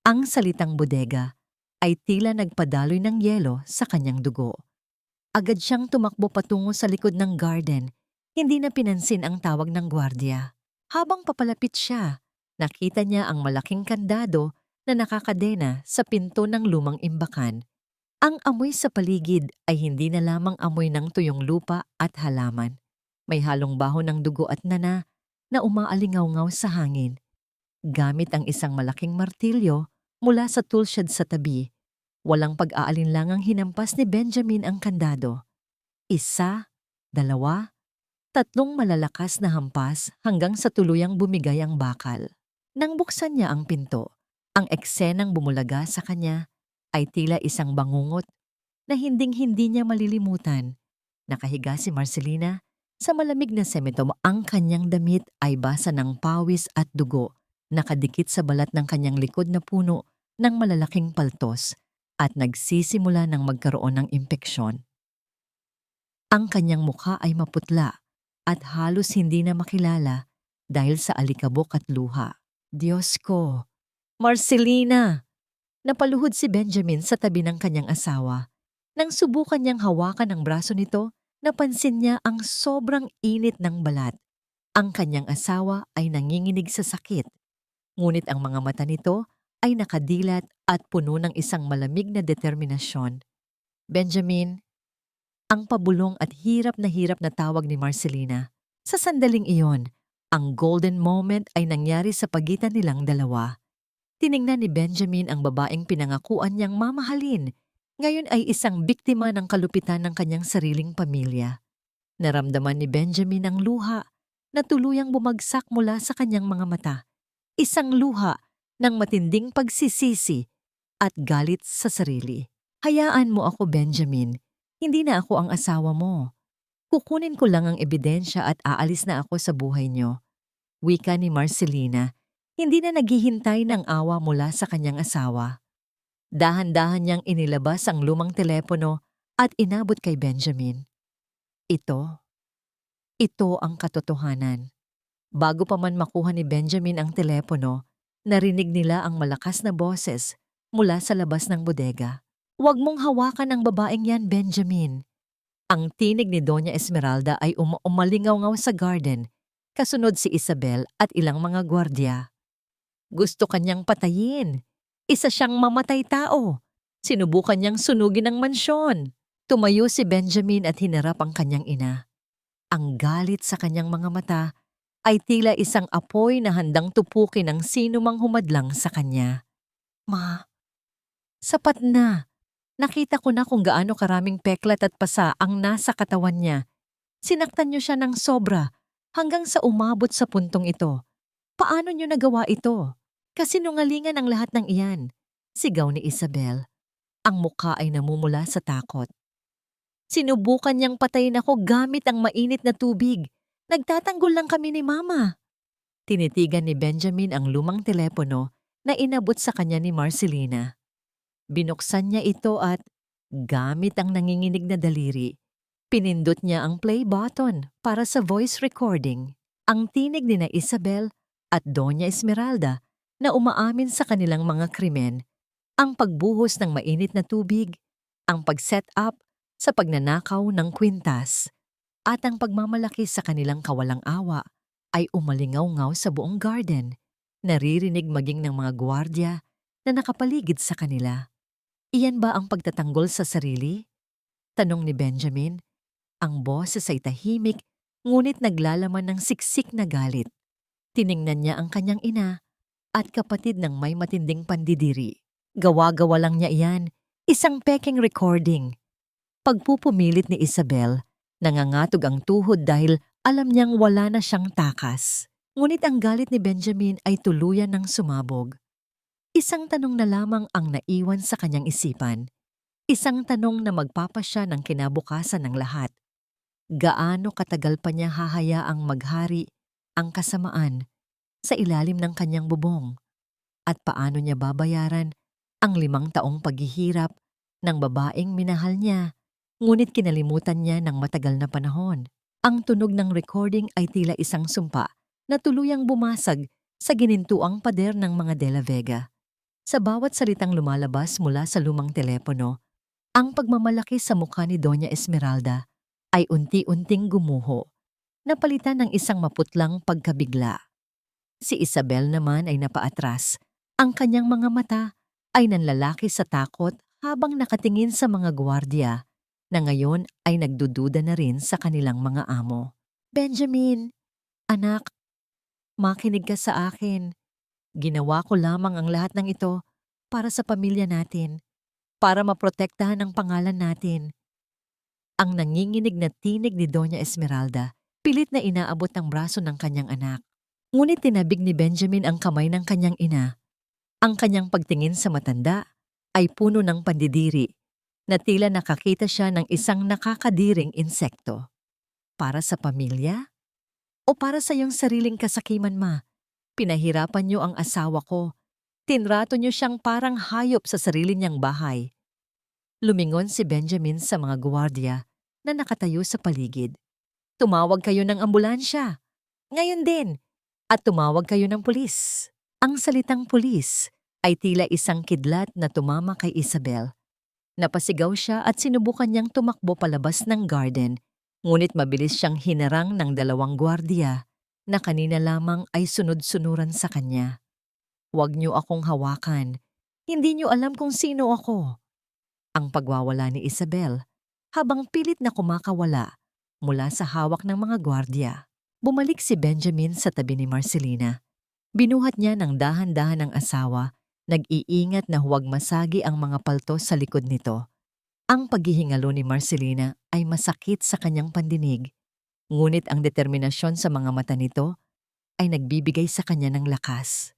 Ang salitang bodega ay tila nagpadaloy ng yelo sa kanyang dugo. Agad siyang tumakbo patungo sa likod ng garden, hindi na pinansin ang tawag ng gwardiya. Habang papalapit siya, nakita niya ang malaking kandado na nakakadena sa pinto ng lumang imbakan. Ang amoy sa paligid ay hindi na lamang amoy ng tuyong lupa at halaman. May halong baho ng dugo at nana na umaalingaw-ngaw sa hangin. Gamit ang isang malaking martilyo mula sa toolshed sa tabi, walang pag-aalinlangang hinampas ni Benjamin ang kandado. 1, 2, 3 malalakas na hampas hanggang sa tuluyang bumigay ang bakal. Nang buksan niya ang pinto, ang eksenang bumulaga sa kanya ay tila isang bangungot na hinding-hindi niya malilimutan. Nakahiga si Marcelina sa malamig na semento. Ang kanyang damit ay basa ng pawis at dugo, nakadikit sa balat ng kanyang likod na puno ng malalaking paltos at nagsisimula ng magkaroon ng impeksyon. Ang kanyang mukha ay maputla at halos hindi na makilala dahil sa alikabok at luha. Diyos ko! Marcelina! Napaluhod si Benjamin sa tabi ng kanyang asawa. Nang subukan niyang hawakan ang braso nito, napansin niya ang sobrang init ng balat. Ang kanyang asawa ay nanginginig sa sakit. Ngunit ang mga mata nito ay nakadilat at puno ng isang malamig na determinasyon. Benjamin, ang pabulong at hirap na tawag ni Marcelina. Sa sandaling iyon, ang golden moment ay nangyari sa pagitan nilang dalawa. Tiningnan ni Benjamin ang babaeng pinangakuan niyang mamahalin. Ngayon ay isang biktima ng kalupitan ng kanyang sariling pamilya. Naramdaman ni Benjamin ang luha na tuluyang bumagsak mula sa kanyang mga mata. Isang luha ng matinding pagsisisi at galit sa sarili. Hayaan mo ako, Benjamin. Hindi na ako ang asawa mo. Kukunin ko lang ang ebidensya at aalis na ako sa buhay niyo. Wika ni Marcelina, hindi na naghihintay ng awa mula sa kanyang asawa. Dahan-dahan niyang inilabas ang lumang telepono at inabot kay Benjamin. Ito ang katotohanan. Bago pa man makuha ni Benjamin ang telepono, narinig nila ang malakas na boses mula sa labas ng bodega. Huwag mong hawakan ang babaeng yan, Benjamin. Ang tinig ni Doña Esmeralda ay umalingaw-ngaw sa garden, kasunod si Isabel at ilang mga gwardya. Gusto kanyang patayin. Isa siyang mamatay tao. Sinubukan niyang sunugin ang mansyon. Tumayo si Benjamin at hinarap ang kanyang ina. Ang galit sa kanyang mga mata ay tila isang apoy na handang tupukin ang sino mang humadlang sa kanya. Ma, sapat na. Nakita ko na kung gaano karaming peklat at pasa ang nasa katawan niya. Sinaktan niyo siya ng sobra hanggang sa umabot sa puntong ito. Paano niyo nagawa ito? Kasinungalingan ang lahat ng iyan. Sigaw ni Isabel. Ang mukha ay namumula sa takot. Sinubukan niyang patayin ako gamit ang mainit na tubig. Nagtatanggol lang kami ni Mama. Tinitigan ni Benjamin ang lumang telepono na inabot sa kanya ni Marcelina. Binuksan niya ito at, gamit ang nanginginig na daliri, pinindot niya ang play button para sa voice recording. Ang tinig ni na Isabel at Doña Esmeralda na umaamin sa kanilang mga krimen, ang pagbuhos ng mainit na tubig, ang pag-set up sa pagnanakaw ng kwintas, at ang pagmamalaki sa kanilang kawalang awa ay umalingaw-ngaw sa buong garden, naririnig maging ng mga gwardya na nakapaligid sa kanila. Iyan ba ang pagtatanggol sa sarili? Tanong ni Benjamin. Ang boses ay tahimik, ngunit naglalaman ng siksik na galit. Tiningnan niya ang kanyang ina at kapatid ng may matinding pandidiri. Gawa-gawa lang niya iyan, isang peking recording. Pagpupumilit ni Isabel, nangangatog ang tuhod dahil alam niyang wala na siyang takas. Ngunit ang galit ni Benjamin ay tuluyan ng sumabog. Isang tanong na lamang ang naiwan sa kanyang isipan. Isang tanong na magpapasya ng kinabukasan ng lahat. Gaano katagal pa niya hahayaang maghari ang kasamaan sa ilalim ng kanyang bubong? At paano niya babayaran ang 5 taong paghihirap ng babaeng minahal niya, ngunit kinalimutan niya ng matagal na panahon? Ang tunog ng recording ay tila isang sumpa na tuluyang bumasag sa ginintuang pader ng mga De La Vega. Sa bawat salitang lumalabas mula sa lumang telepono, ang pagmamalaki sa mukha ni Doña Esmeralda ay unti-unting gumuho, napalitan ng isang maputlang pagkabigla. Si Isabel naman ay napaatras. Ang kanyang mga mata ay nanlalaki sa takot habang nakatingin sa mga gwardya na ngayon ay nagdududa na rin sa kanilang mga amo. Benjamin, anak, makinig ka sa akin. Ginawa ko lamang ang lahat ng ito para sa pamilya natin, para maprotektahan ang pangalan natin. Ang nanginginig na tinig ni Doña Esmeralda, pilit na inaabot ang braso ng kanyang anak. Ngunit tinabig ni Benjamin ang kamay ng kanyang ina. Ang kanyang pagtingin sa matanda ay puno ng pandidiri, na tila nakakita siya ng isang nakakadiring insekto. Para sa pamilya? O para sa iyong sariling kasakiman, ma? Pinahirapan niyo ang asawa ko. Tinrato niyo siyang parang hayop sa sarili niyang bahay. Lumingon si Benjamin sa mga gwardya na nakatayo sa paligid. Tumawag kayo ng ambulansya. Ngayon din. At tumawag kayo ng pulis. Ang salitang pulis ay tila isang kidlat na tumama kay Isabel. Napasigaw siya at sinubukan niyang tumakbo palabas ng garden, ngunit mabilis siyang hinarang ng 2 gwardya na kanina lamang ay sunod-sunuran sa kanya. Huwag niyo akong hawakan. Hindi niyo alam kung sino ako. Ang pagwawala ni Isabel habang pilit na kumakawala mula sa hawak ng mga gwardya. Bumalik si Benjamin sa tabi ni Marcelina. Binuhat niya ng dahan-dahan ang asawa, nag-iingat na huwag masagi ang mga palto sa likod nito. Ang paghihingalo ni Marcelina ay masakit sa kanyang pandinig. Ngunit ang determinasyon sa mga mata nito ay nagbibigay sa kanya ng lakas.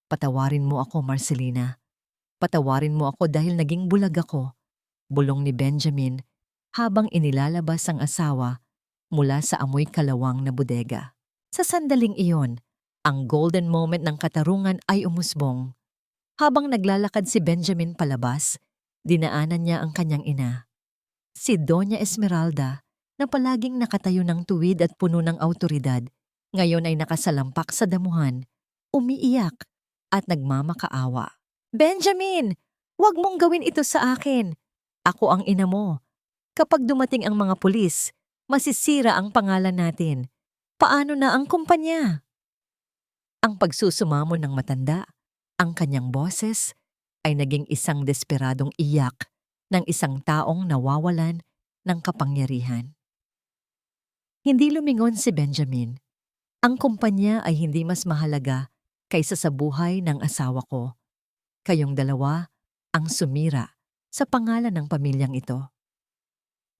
Patawarin mo ako, Marcelina. Patawarin mo ako dahil naging bulag ako, bulong ni Benjamin habang inilalabas ang asawa mula sa amoy kalawang na bodega. Sa sandaling iyon, ang golden moment ng katarungan ay umusbong. Habang naglalakad si Benjamin palabas, dinaanan niya ang kanyang ina. Si Doña Esmeralda, na palaging nakatayo ng tuwid at puno ng awtoridad, ngayon ay nakasalampak sa damuhan, umiiyak at nagmamakaawa. Benjamin, huwag mong gawin ito sa akin. Ako ang ina mo. Kapag dumating ang mga pulis, masisira ang pangalan natin. Paano na ang kumpanya? Ang pagsusumamo ng matanda, ang kanyang boses, ay naging isang desperadong iyak ng isang taong nawawalan ng kapangyarihan. Hindi lumingon si Benjamin. Ang kumpanya ay hindi mas mahalaga kaysa sa buhay ng asawa ko. Kayong dalawa ang sumira sa pangalan ng pamilyang ito.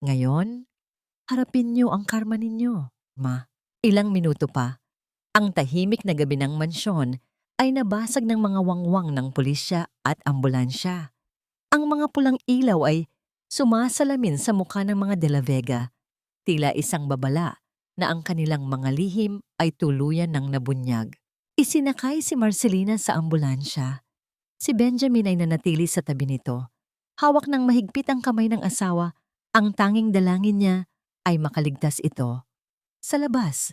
Ngayon, harapin niyo ang karma ninyo, Ma. Ilang minuto pa, ang tahimik na gabi ng mansyon ay nabasag ng mga wangwang ng pulisya at ambulansya. Ang mga pulang ilaw ay sumasalamin sa mukha ng mga De La Vega, tila isang babala na ang kanilang mga lihim ay tuluyan ng nabunyag. Isinakay si Marcelina sa ambulansya. Si Benjamin ay nanatili sa tabi nito. Hawak ng mahigpit ang kamay ng asawa, ang tanging dalangin niya ay makaligtas ito. Sa labas,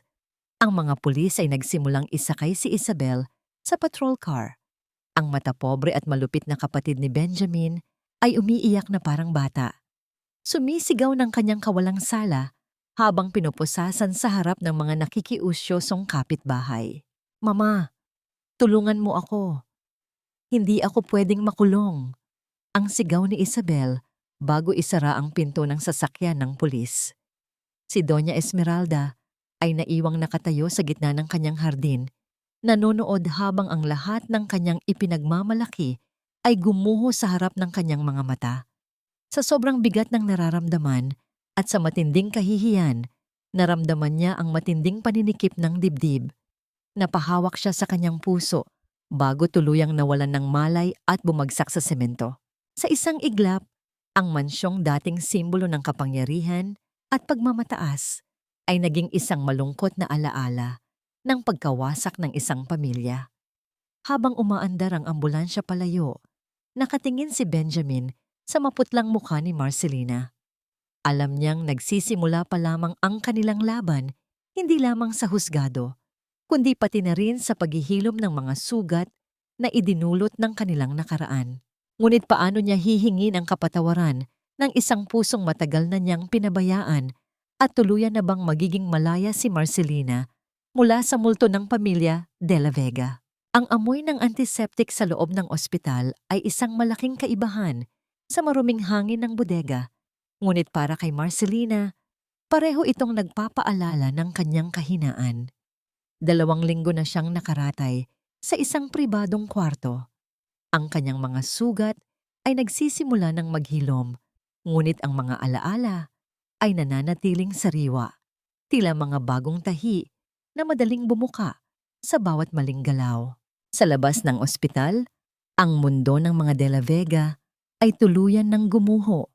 ang mga pulis ay nagsimulang isakay si Isabel sa patrol car. Ang matapobre at malupit na kapatid ni Benjamin ay umiiyak na parang bata. Sumisigaw ng kanyang kawalang sala habang pinupusasan sa harap ng mga nakikiusyosong kapitbahay. Mama, tulungan mo ako. Hindi ako pwedeng makulong. Ang sigaw ni Isabel bago isara ang pinto ng sasakyan ng pulis. Si Doña Esmeralda ay naiwang nakatayo sa gitna ng kanyang hardin, nanonood habang ang lahat ng kanyang ipinagmamalaki ay gumuho sa harap ng kanyang mga mata. Sa sobrang bigat ng nararamdaman at sa matinding kahihiyan, naramdaman niya ang matinding paninikip ng dibdib. Napahawak siya sa kanyang puso bago tuluyang nawalan ng malay at bumagsak sa semento. Sa isang iglap, ang mansyong dating simbolo ng kapangyarihan at pagmamataas ay naging isang malungkot na alaala ng pagkawasak ng isang pamilya. Habang umaandar ang ambulansya palayo, nakatingin si Benjamin sa maputlang mukha ni Marcelina. Alam niyang nagsisimula pa lamang ang kanilang laban, hindi lamang sa husgado, kundi pati na rin sa paghihilom ng mga sugat na idinulot ng kanilang nakaraan. Ngunit paano niya hihingin ang kapatawaran ng isang pusong matagal na niyang pinabayaan at tuluyan na bang magiging malaya si Marcelina mula sa multo ng pamilya De La Vega? Ang amoy ng antiseptic sa loob ng ospital ay isang malaking kaibahan sa maruming hangin ng bodega. Ngunit para kay Marcelina, pareho itong nagpapaalala ng kanyang kahinaan. 2 linggo na siyang nakaratay sa isang pribadong kwarto. Ang kanyang mga sugat ay nagsisimula ng maghilom, ngunit ang mga alaala ay nananatiling sariwa, tila mga bagong tahi na madaling bumuka sa bawat maling galaw. Sa labas ng ospital, ang mundo ng mga De La Vega ay tuluyan ng gumuho.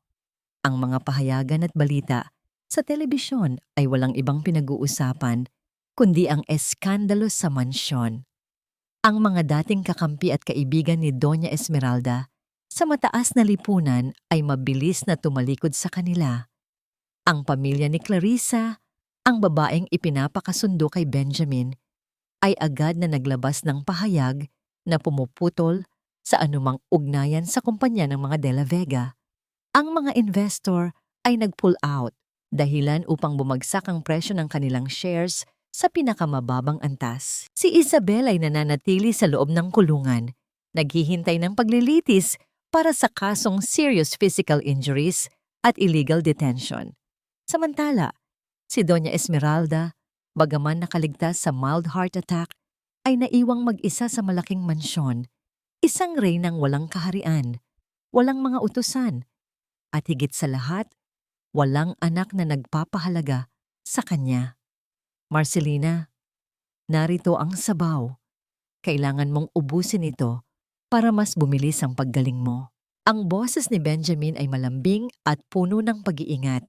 Ang mga pahayagan at balita sa telebisyon ay walang ibang pinag-uusapan kundi ang eskandalo sa mansyon. Ang mga dating kakampi at kaibigan ni Doña Esmeralda sa mataas na lipunan ay mabilis na tumalikod sa kanila. Ang pamilya ni Clarissa, ang babaeng ipinapakasundo kay Benjamin, ay agad na naglabas ng pahayag na pumuputol sa anumang ugnayan sa kumpanya ng mga De La Vega. Ang mga investor ay nag-pull out dahilan upang bumagsak ang presyo ng kanilang shares sa pinakamababang antas. Si Isabel ay nananatili sa loob ng kulungan, naghihintay ng paglilitis para sa kasong serious physical injuries at illegal detention. Samantala, si Doña Esmeralda, bagaman nakaligtas sa mild heart attack, ay naiwang mag-isa sa malaking mansyon, isang reynang walang kaharian, walang mga utusan, at higit sa lahat, walang anak na nagpapahalaga sa kanya. Marcelina, narito ang sabaw. Kailangan mong ubusin ito para mas bumilis ang paggaling mo. Ang boses ni Benjamin ay malambing at puno ng pag-iingat.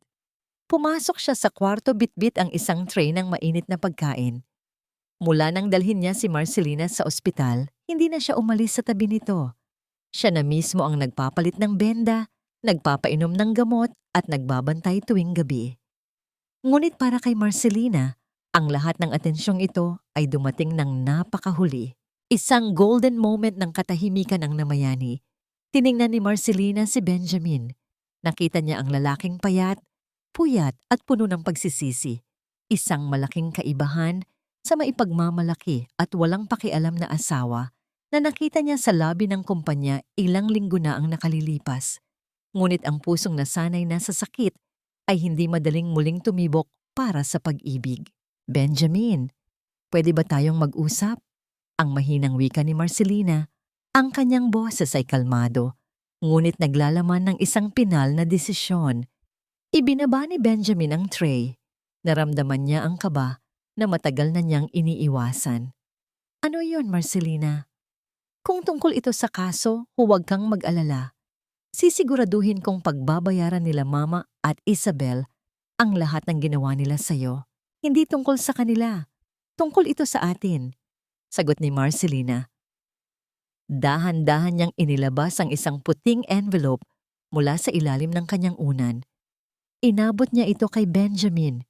Pumasok siya sa kwarto, bitbit ang isang tray ng mainit na pagkain. Mula nang dalhin niya si Marcelina sa ospital, hindi na siya umalis sa tabi nito. Siya na mismo ang nagpapalit ng benda, nagpapainom ng gamot at nagbabantay tuwing gabi. Ngunit para kay Marcelina, ang lahat ng atensyong ito ay dumating ng napakahuli. Isang golden moment ng katahimikan ang namayani. Tiningnan ni Marcelina si Benjamin. Nakita niya ang lalaking payat, puyat at puno ng pagsisisi. Isang malaking kaibahan sa maipagmamalaki at walang pakialam na asawa na nakita niya sa labi ng kumpanya ilang linggo na ang nakalilipas. Ngunit ang pusong nasanay na sa sakit ay hindi madaling muling tumibok para sa pag-ibig. Benjamin, pwede ba tayong mag-usap? Ang mahinang wika ni Marcelina. Ang kanyang boses ay kalmado, ngunit naglalaman ng isang pinal na desisyon. Ibinaba ni Benjamin ang tray. Naramdaman niya ang kaba na matagal na niyang iniiwasan. Ano yon, Marcelina? Kung tungkol ito sa kaso, huwag kang mag-alala. Sisiguraduhin kong pagbabayaran nila Mama at Isabel ang lahat ng ginawa nila sa'yo. Hindi tungkol sa kanila. Tungkol ito sa atin. Sagot ni Marcelina. Dahan-dahan niyang inilabas ang isang puting envelope mula sa ilalim ng kanyang unan. Inabot niya ito kay Benjamin.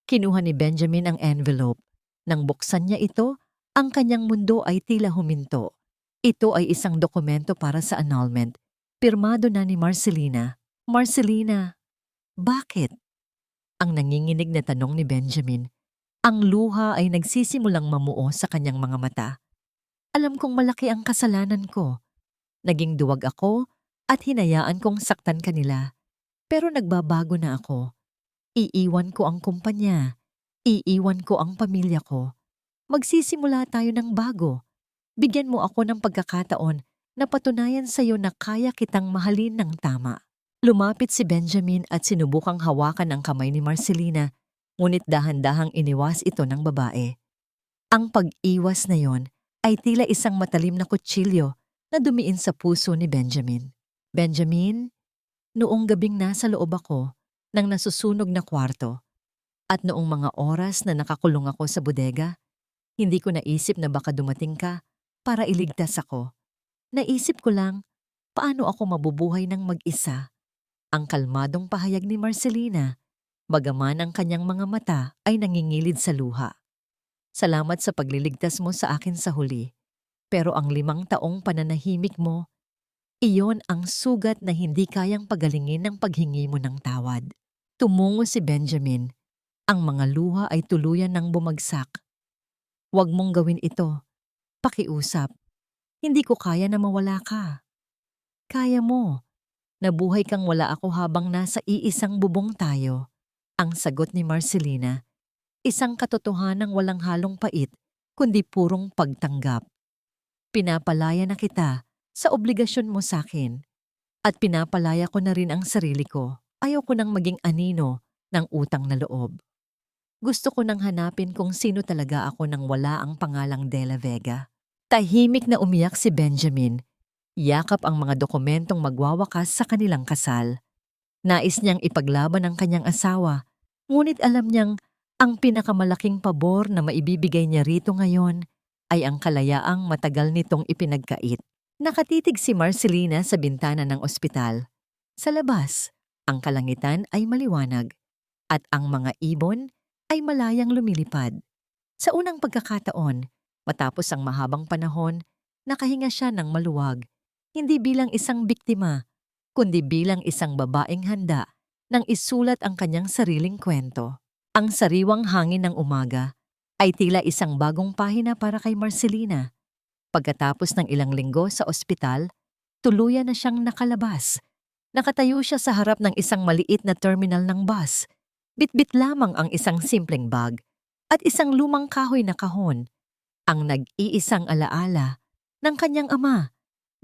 Kinuha ni Benjamin ang envelope. Nang buksan niya ito, ang kanyang mundo ay tila huminto. Ito ay isang dokumento para sa annulment. Pirmado na ni Marcelina. Marcelina, bakit? Ang nanginginig na tanong ni Benjamin. Ang luha ay nagsisimulang mamuo sa kanyang mga mata. Alam kong malaki ang kasalanan ko. Naging duwag ako at hinayaan kong saktan kanila. Pero nagbabago na ako. Iiwan ko ang kumpanya. Iiwan ko ang pamilya ko. Magsisimula tayo ng bago. Bigyan mo ako ng pagkakataon na patunayan sa iyo na kaya kitang mahalin ng tama. Lumapit si Benjamin at sinubukang hawakan ang kamay ni Marcelina, ngunit dahan-dahang iniwas ito ng babae. Ang pag-iwas na yon ay tila isang matalim na kutsilyo na dumiin sa puso ni Benjamin. Benjamin, noong gabing nasa loob ako ng nasusunog na kwarto at noong mga oras na nakakulong ako sa bodega, hindi ko naisip na baka dumating ka para iligtas ako. Naisip ko lang, paano ako mabubuhay ng mag-isa? Ang kalmadong pahayag ni Marcelina, bagaman ang kanyang mga mata ay nangingilid sa luha. Salamat sa pagliligtas mo sa akin sa huli. Pero ang 5 taong pananahimik mo, iyon ang sugat na hindi kayang pagalingin ng paghingi mo ng tawad. Tumungo si Benjamin. Ang mga luha ay tuluyan ng bumagsak. Huwag mong gawin ito. Pakiusap. Hindi ko kaya na mawala ka. Kaya mo. Nabuhay kang wala ako habang nasa iisang bubong tayo. Ang sagot ni Marcelina. Isang katotohanang walang halong pait, kundi purong pagtanggap. Pinapalaya na kita sa obligasyon mo sa akin. At pinapalaya ko na rin ang sarili ko. Ayaw ko nang maging anino ng utang na loob. Gusto ko nang hanapin kung sino talaga ako nang wala ang pangalang De La Vega. Tahimik na umiyak si Benjamin. Yakap ang mga dokumentong magwawakas sa kanilang kasal. Nais niyang ipaglaban ang kanyang asawa, ngunit alam niyang ang pinakamalaking pabor na maibibigay niya rito ngayon ay ang kalayaang matagal nitong ipinagkait. Nakatitig si Marcelina sa bintana ng ospital. Sa labas, ang kalangitan ay maliwanag at ang mga ibon ay malayang lumilipad. Sa unang pagkakataon, matapos ang mahabang panahon, nakahinga siya ng maluwag, hindi bilang isang biktima, kundi bilang isang babaeng handa nang isulat ang kanyang sariling kwento. Ang sariwang hangin ng umaga ay tila isang bagong pahina para kay Marcelina. Pagkatapos ng ilang linggo sa ospital, tuluyan na siyang nakalabas. Nakatayo siya sa harap ng isang maliit na terminal ng bus. Bitbit lamang ang isang simpleng bag at isang lumang kahoy na kahon. Ang nag-iisang alaala ng kanyang ama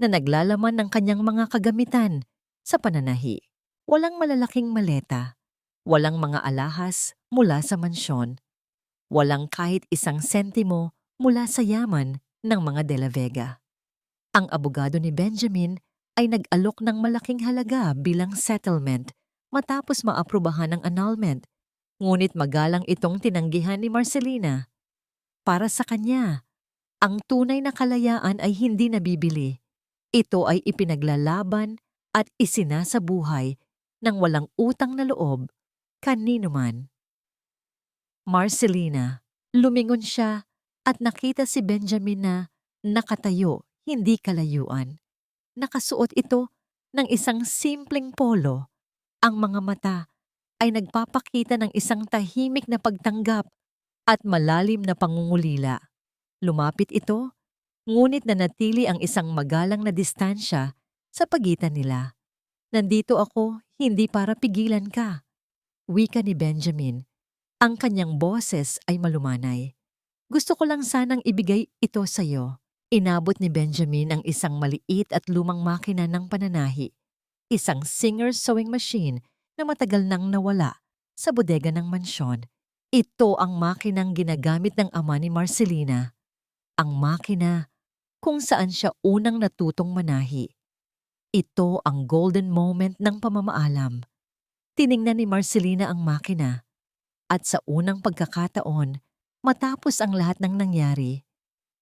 na naglalaman ng kanyang mga kagamitan sa pananahi. Walang malalaking maleta. Walang mga alahas mula sa mansyon. Walang kahit isang sentimo mula sa yaman ng mga De La Vega. Ang abogado ni Benjamin ay nag-alok ng malaking halaga bilang settlement matapos maaprubahan ang annulment. Ngunit magalang itong tinanggihan ni Marcelina. Para sa kanya, ang tunay na kalayaan ay hindi nabibili. Ito ay ipinaglalaban at isinasabuhay ng walang utang na loob kanino man. Marcelina, lumingon siya at nakita si Benjamin na nakatayo, hindi kalayuan. Nakasuot ito ng isang simpleng polo. Ang mga mata ay nagpapakita ng isang tahimik na pagtanggap at malalim na pangungulila. Lumapit ito, ngunit nanatili ang isang magalang na distansya sa pagitan nila. Nandito ako, hindi para pigilan ka. Wika ni Benjamin. Ang kanyang boses ay malumanay. Gusto ko lang sanang ibigay ito sa iyo. Inabot ni Benjamin ang isang maliit at lumang makina ng pananahi. Isang Singer sewing machine na matagal nang nawala sa bodega ng mansyon. Ito ang makinang ginagamit ng ama ni Marcelina. Ang makina kung saan siya unang natutong manahi. Ito ang golden moment ng pamamaalam. Tiningnan ni Marcelina ang makina at sa unang pagkakataon, matapos ang lahat ng nangyari,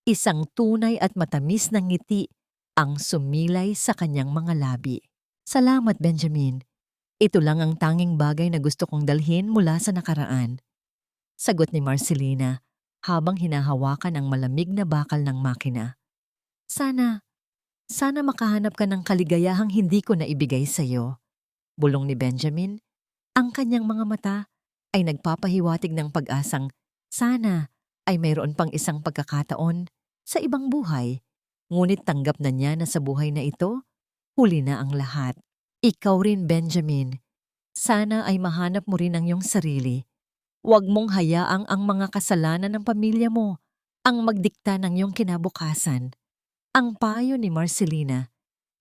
isang tunay at matamis na ngiti ang sumilay sa kanyang mga labi. Salamat, Benjamin. Ito lang ang tanging bagay na gusto kong dalhin mula sa nakaraan. Sagot ni Marcelina habang hinahawakan ang malamig na bakal ng makina. Sana makahanap ka ng kaligayahang hindi ko naibigay sa iyo. Bulong ni Benjamin. Ang kanyang mga mata ay nagpapahiwatig ng pag-asang sana ay mayroon pang isang pagkakataon sa ibang buhay. Ngunit tanggap na niya na sa buhay na ito, huli na ang lahat. Ikaw rin, Benjamin. Sana ay mahanap mo rin ang iyong sarili. Huwag mong hayaang ang mga kasalanan ng pamilya mo ang magdikta ng iyong kinabukasan. Ang payo ni Marcelina,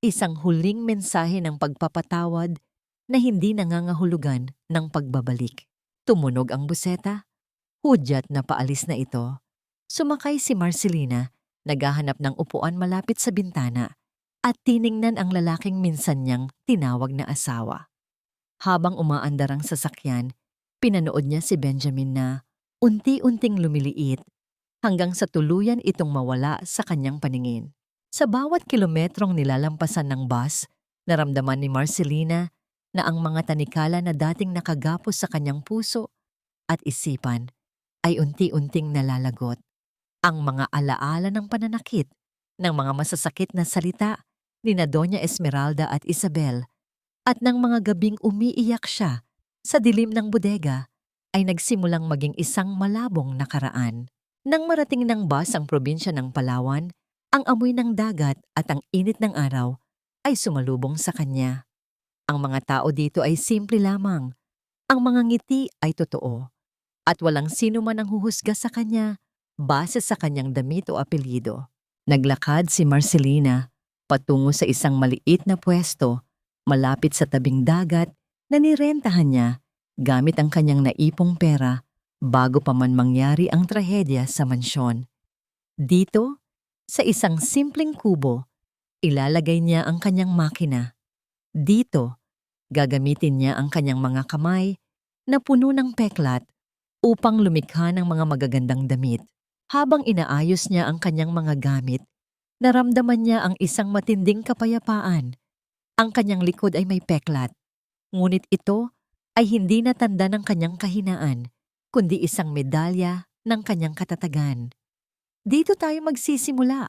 isang huling mensahe ng pagpapatawad na hindi nangangahulugan ng pagbabalik. Tumunog ang buseta. Hudyat na paalis na ito. Sumakay si Marcelina, naghahanap ng upuan malapit sa bintana at tiningnan ang lalaking minsan niyang tinawag na asawa. Habang umaandar ang sasakyan, pinanood niya si Benjamin na unti-unting lumiliit hanggang sa tuluyan itong mawala sa kanyang paningin. Sa bawat kilometrong nilalampasan ng bus, naramdaman ni Marcelina na ang mga tanikala na dating nakagapos sa kanyang puso at isipan ay unti-unting nalalagot. Ang mga alaala ng pananakit, ng mga masasakit na salita ni na Doña Esmeralda at Isabel, at ng mga gabing umiiyak siya sa dilim ng bodega ay nagsimulang maging isang malabong nakaraan. Nang marating ng bus ang probinsya ng Palawan, ang amoy ng dagat at ang init ng araw ay sumalubong sa kanya. Ang mga tao dito ay simple lamang. Ang mga ngiti ay totoo. At walang sino man ang huhusga sa kanya base sa kanyang damit o apelyido. Naglakad si Marcelina patungo sa isang maliit na pwesto malapit sa tabing dagat na nirentahan niya gamit ang kanyang naipong pera bago pa man mangyari ang trahedya sa mansyon. Dito, sa isang simpleng kubo, ilalagay niya ang kanyang makina. Dito, gagamitin niya ang kanyang mga kamay na puno ng peklat upang lumikha ng mga magagandang damit. Habang inaayos niya ang kanyang mga gamit, naramdaman niya ang isang matinding kapayapaan. Ang kanyang likod ay may peklat, ngunit ito ay hindi na tanda ng kanyang kahinaan, kundi isang medalya ng kanyang katatagan. Dito tayo magsisimula,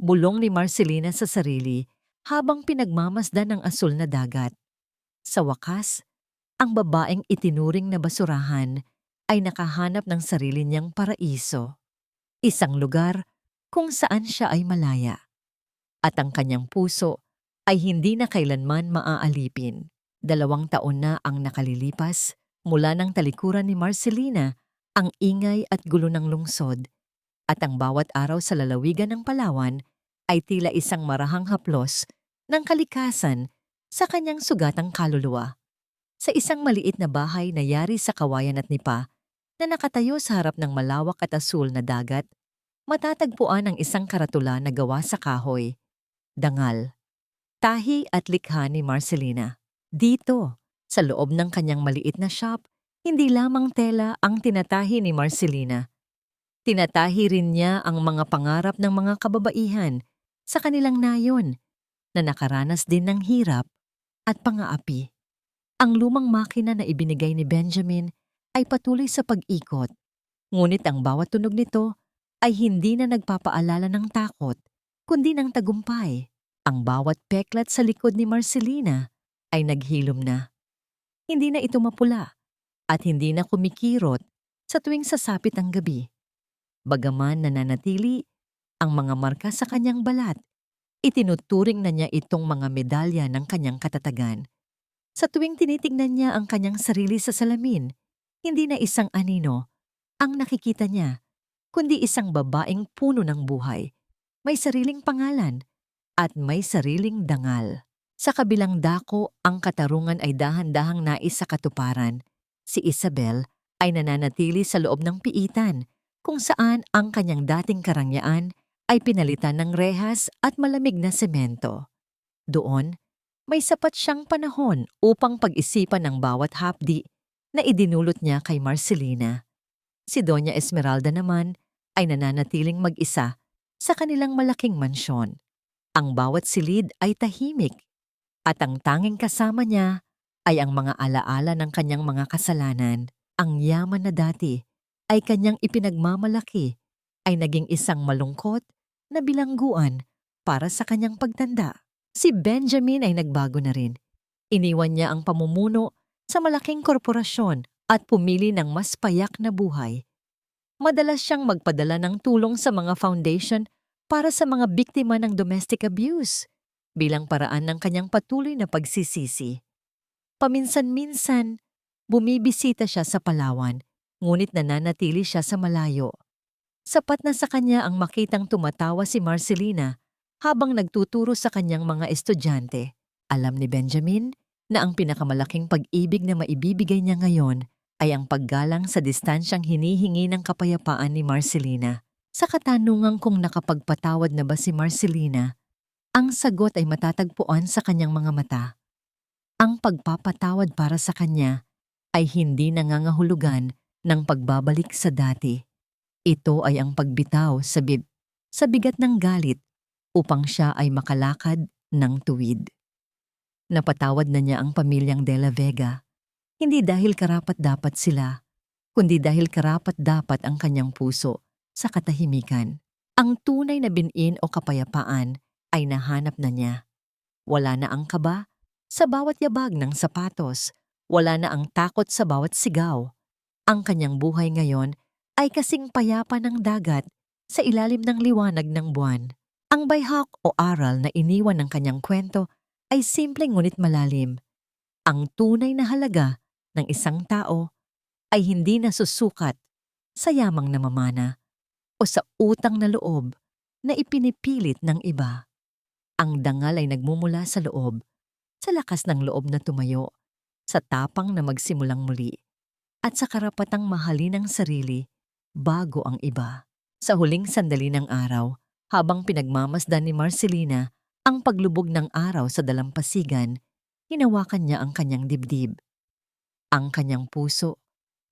bulong ni Marcelina sa sarili habang pinagmamasdan ng asul na dagat. Sa wakas, ang babaeng itinuring na basurahan ay nakahanap ng sarili niyang paraiso. Isang lugar kung saan siya ay malaya. At ang kanyang puso ay hindi na kailanman maaalipin. 2 taon na ang nakalilipas mula ng talikuran ni Marcelina ang ingay at gulo ng lungsod. At ang bawat araw sa lalawigan ng Palawan ay tila isang marahang haplos ng kalikasan sa kanyang sugatang kaluluwa. Sa isang maliit na bahay na yari sa kawayan at nipa na nakatayo sa harap ng malawak at asul na dagat, matatagpuan ang isang karatula na gawa sa kahoy, dangal, tahi at likha ni Marcelina. Dito, sa loob ng kanyang maliit na shop, hindi lamang tela ang tinatahi ni Marcelina. Tinatahi rin niya ang mga pangarap ng mga kababaihan sa kanilang nayon na nakaranas din ng hirap at pang-aapi. Ang lumang makina na ibinigay ni Benjamin ay patuloy sa pag-ikot, ngunit ang bawat tunog nito ay hindi na nagpapaalala ng takot, kundi ng tagumpay. Ang bawat peklat sa likod ni Marcelina ay naghilom na. Hindi na ito mapula at hindi na kumikirot sa tuwing sasapit ang gabi. Bagaman nananatili ang mga marka sa kanyang balat, itinuturing na niya itong mga medalya ng kanyang katatagan. Sa tuwing tinitignan niya ang kanyang sarili sa salamin, hindi na isang anino ang nakikita niya, kundi isang babaeng puno ng buhay, may sariling pangalan at may sariling dangal. Sa kabilang dako, ang katarungan ay dahan-dahang nais sa katuparan. Si Isabel ay nananatili sa loob ng piitan, kung saan ang kanyang dating karangyaan ay pinalitan ng rehas at malamig na semento. Doon, may sapat siyang panahon upang pag-isipan ng bawat hapdi na idinulot niya kay Marcelina. Si Doña Esmeralda naman ay nananatiling mag-isa sa kanilang malaking mansyon. Ang bawat silid ay tahimik at ang tanging kasama niya ay ang mga alaala ng kanyang mga kasalanan. Ang yaman na dati ay kanyang ipinagmamalaki ay naging isang malungkot na bilangguan para sa kanyang pagtanda. Si Benjamin ay nagbago na rin. Iniwan niya ang pamumuno sa malaking korporasyon at pumili ng mas payak na buhay. Madalas siyang magpadala ng tulong sa mga foundation para sa mga biktima ng domestic abuse bilang paraan ng kanyang patuloy na pagsisisi. Paminsan-minsan, bumibisita siya sa Palawan, ngunit nananatili siya sa malayo. Sapat na sa kanya ang makitang tumatawa si Marcelina habang nagtuturo sa kanyang mga estudyante. Alam ni Benjamin na ang pinakamalaking pag-ibig na maibibigay niya ngayon ay ang paggalang sa distansyang hinihingi ng kapayapaan ni Marcelina. Sa katanungan kung nakapagpatawad na ba si Marcelina, ang sagot ay matatagpuan sa kanyang mga mata. Ang pagpapatawad para sa kanya ay hindi nangangahulugan ng pagbabalik sa dati. Ito ay ang pagbitaw sa bigat ng galit upang siya ay makalakad ng tuwid. Napatawad na niya ang pamilyang De La Vega, hindi dahil karapat-dapat sila, kundi dahil karapat-dapat ang kanyang puso sa katahimikan. Ang tunay na binin o kapayapaan ay nahanap na niya. Wala na ang kaba sa bawat yabag ng sapatos, wala na ang takot sa bawat sigaw. Ang kanyang buhay ngayon ay kasing payapa ng dagat sa ilalim ng liwanag ng buwan. Ang bayhak o aral na iniwan ng kanyang kwento ay simpleng ngunit malalim. Ang tunay na halaga ng isang tao ay hindi nasusukat sa yamang namamana o sa utang na loob na ipinipilit ng iba. Ang dangal ay nagmumula sa loob, sa lakas ng loob na tumayo, sa tapang na magsimulang muli, at sa karapatang mahalin ang sarili bago ang iba. Sa huling sandali ng araw, habang pinagmamasdan ni Marcelina ang paglubog ng araw sa dalampasigan, hinawakan niya ang kanyang dibdib. Ang kanyang puso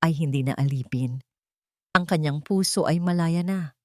ay hindi na alipin. Ang kanyang puso ay malaya na.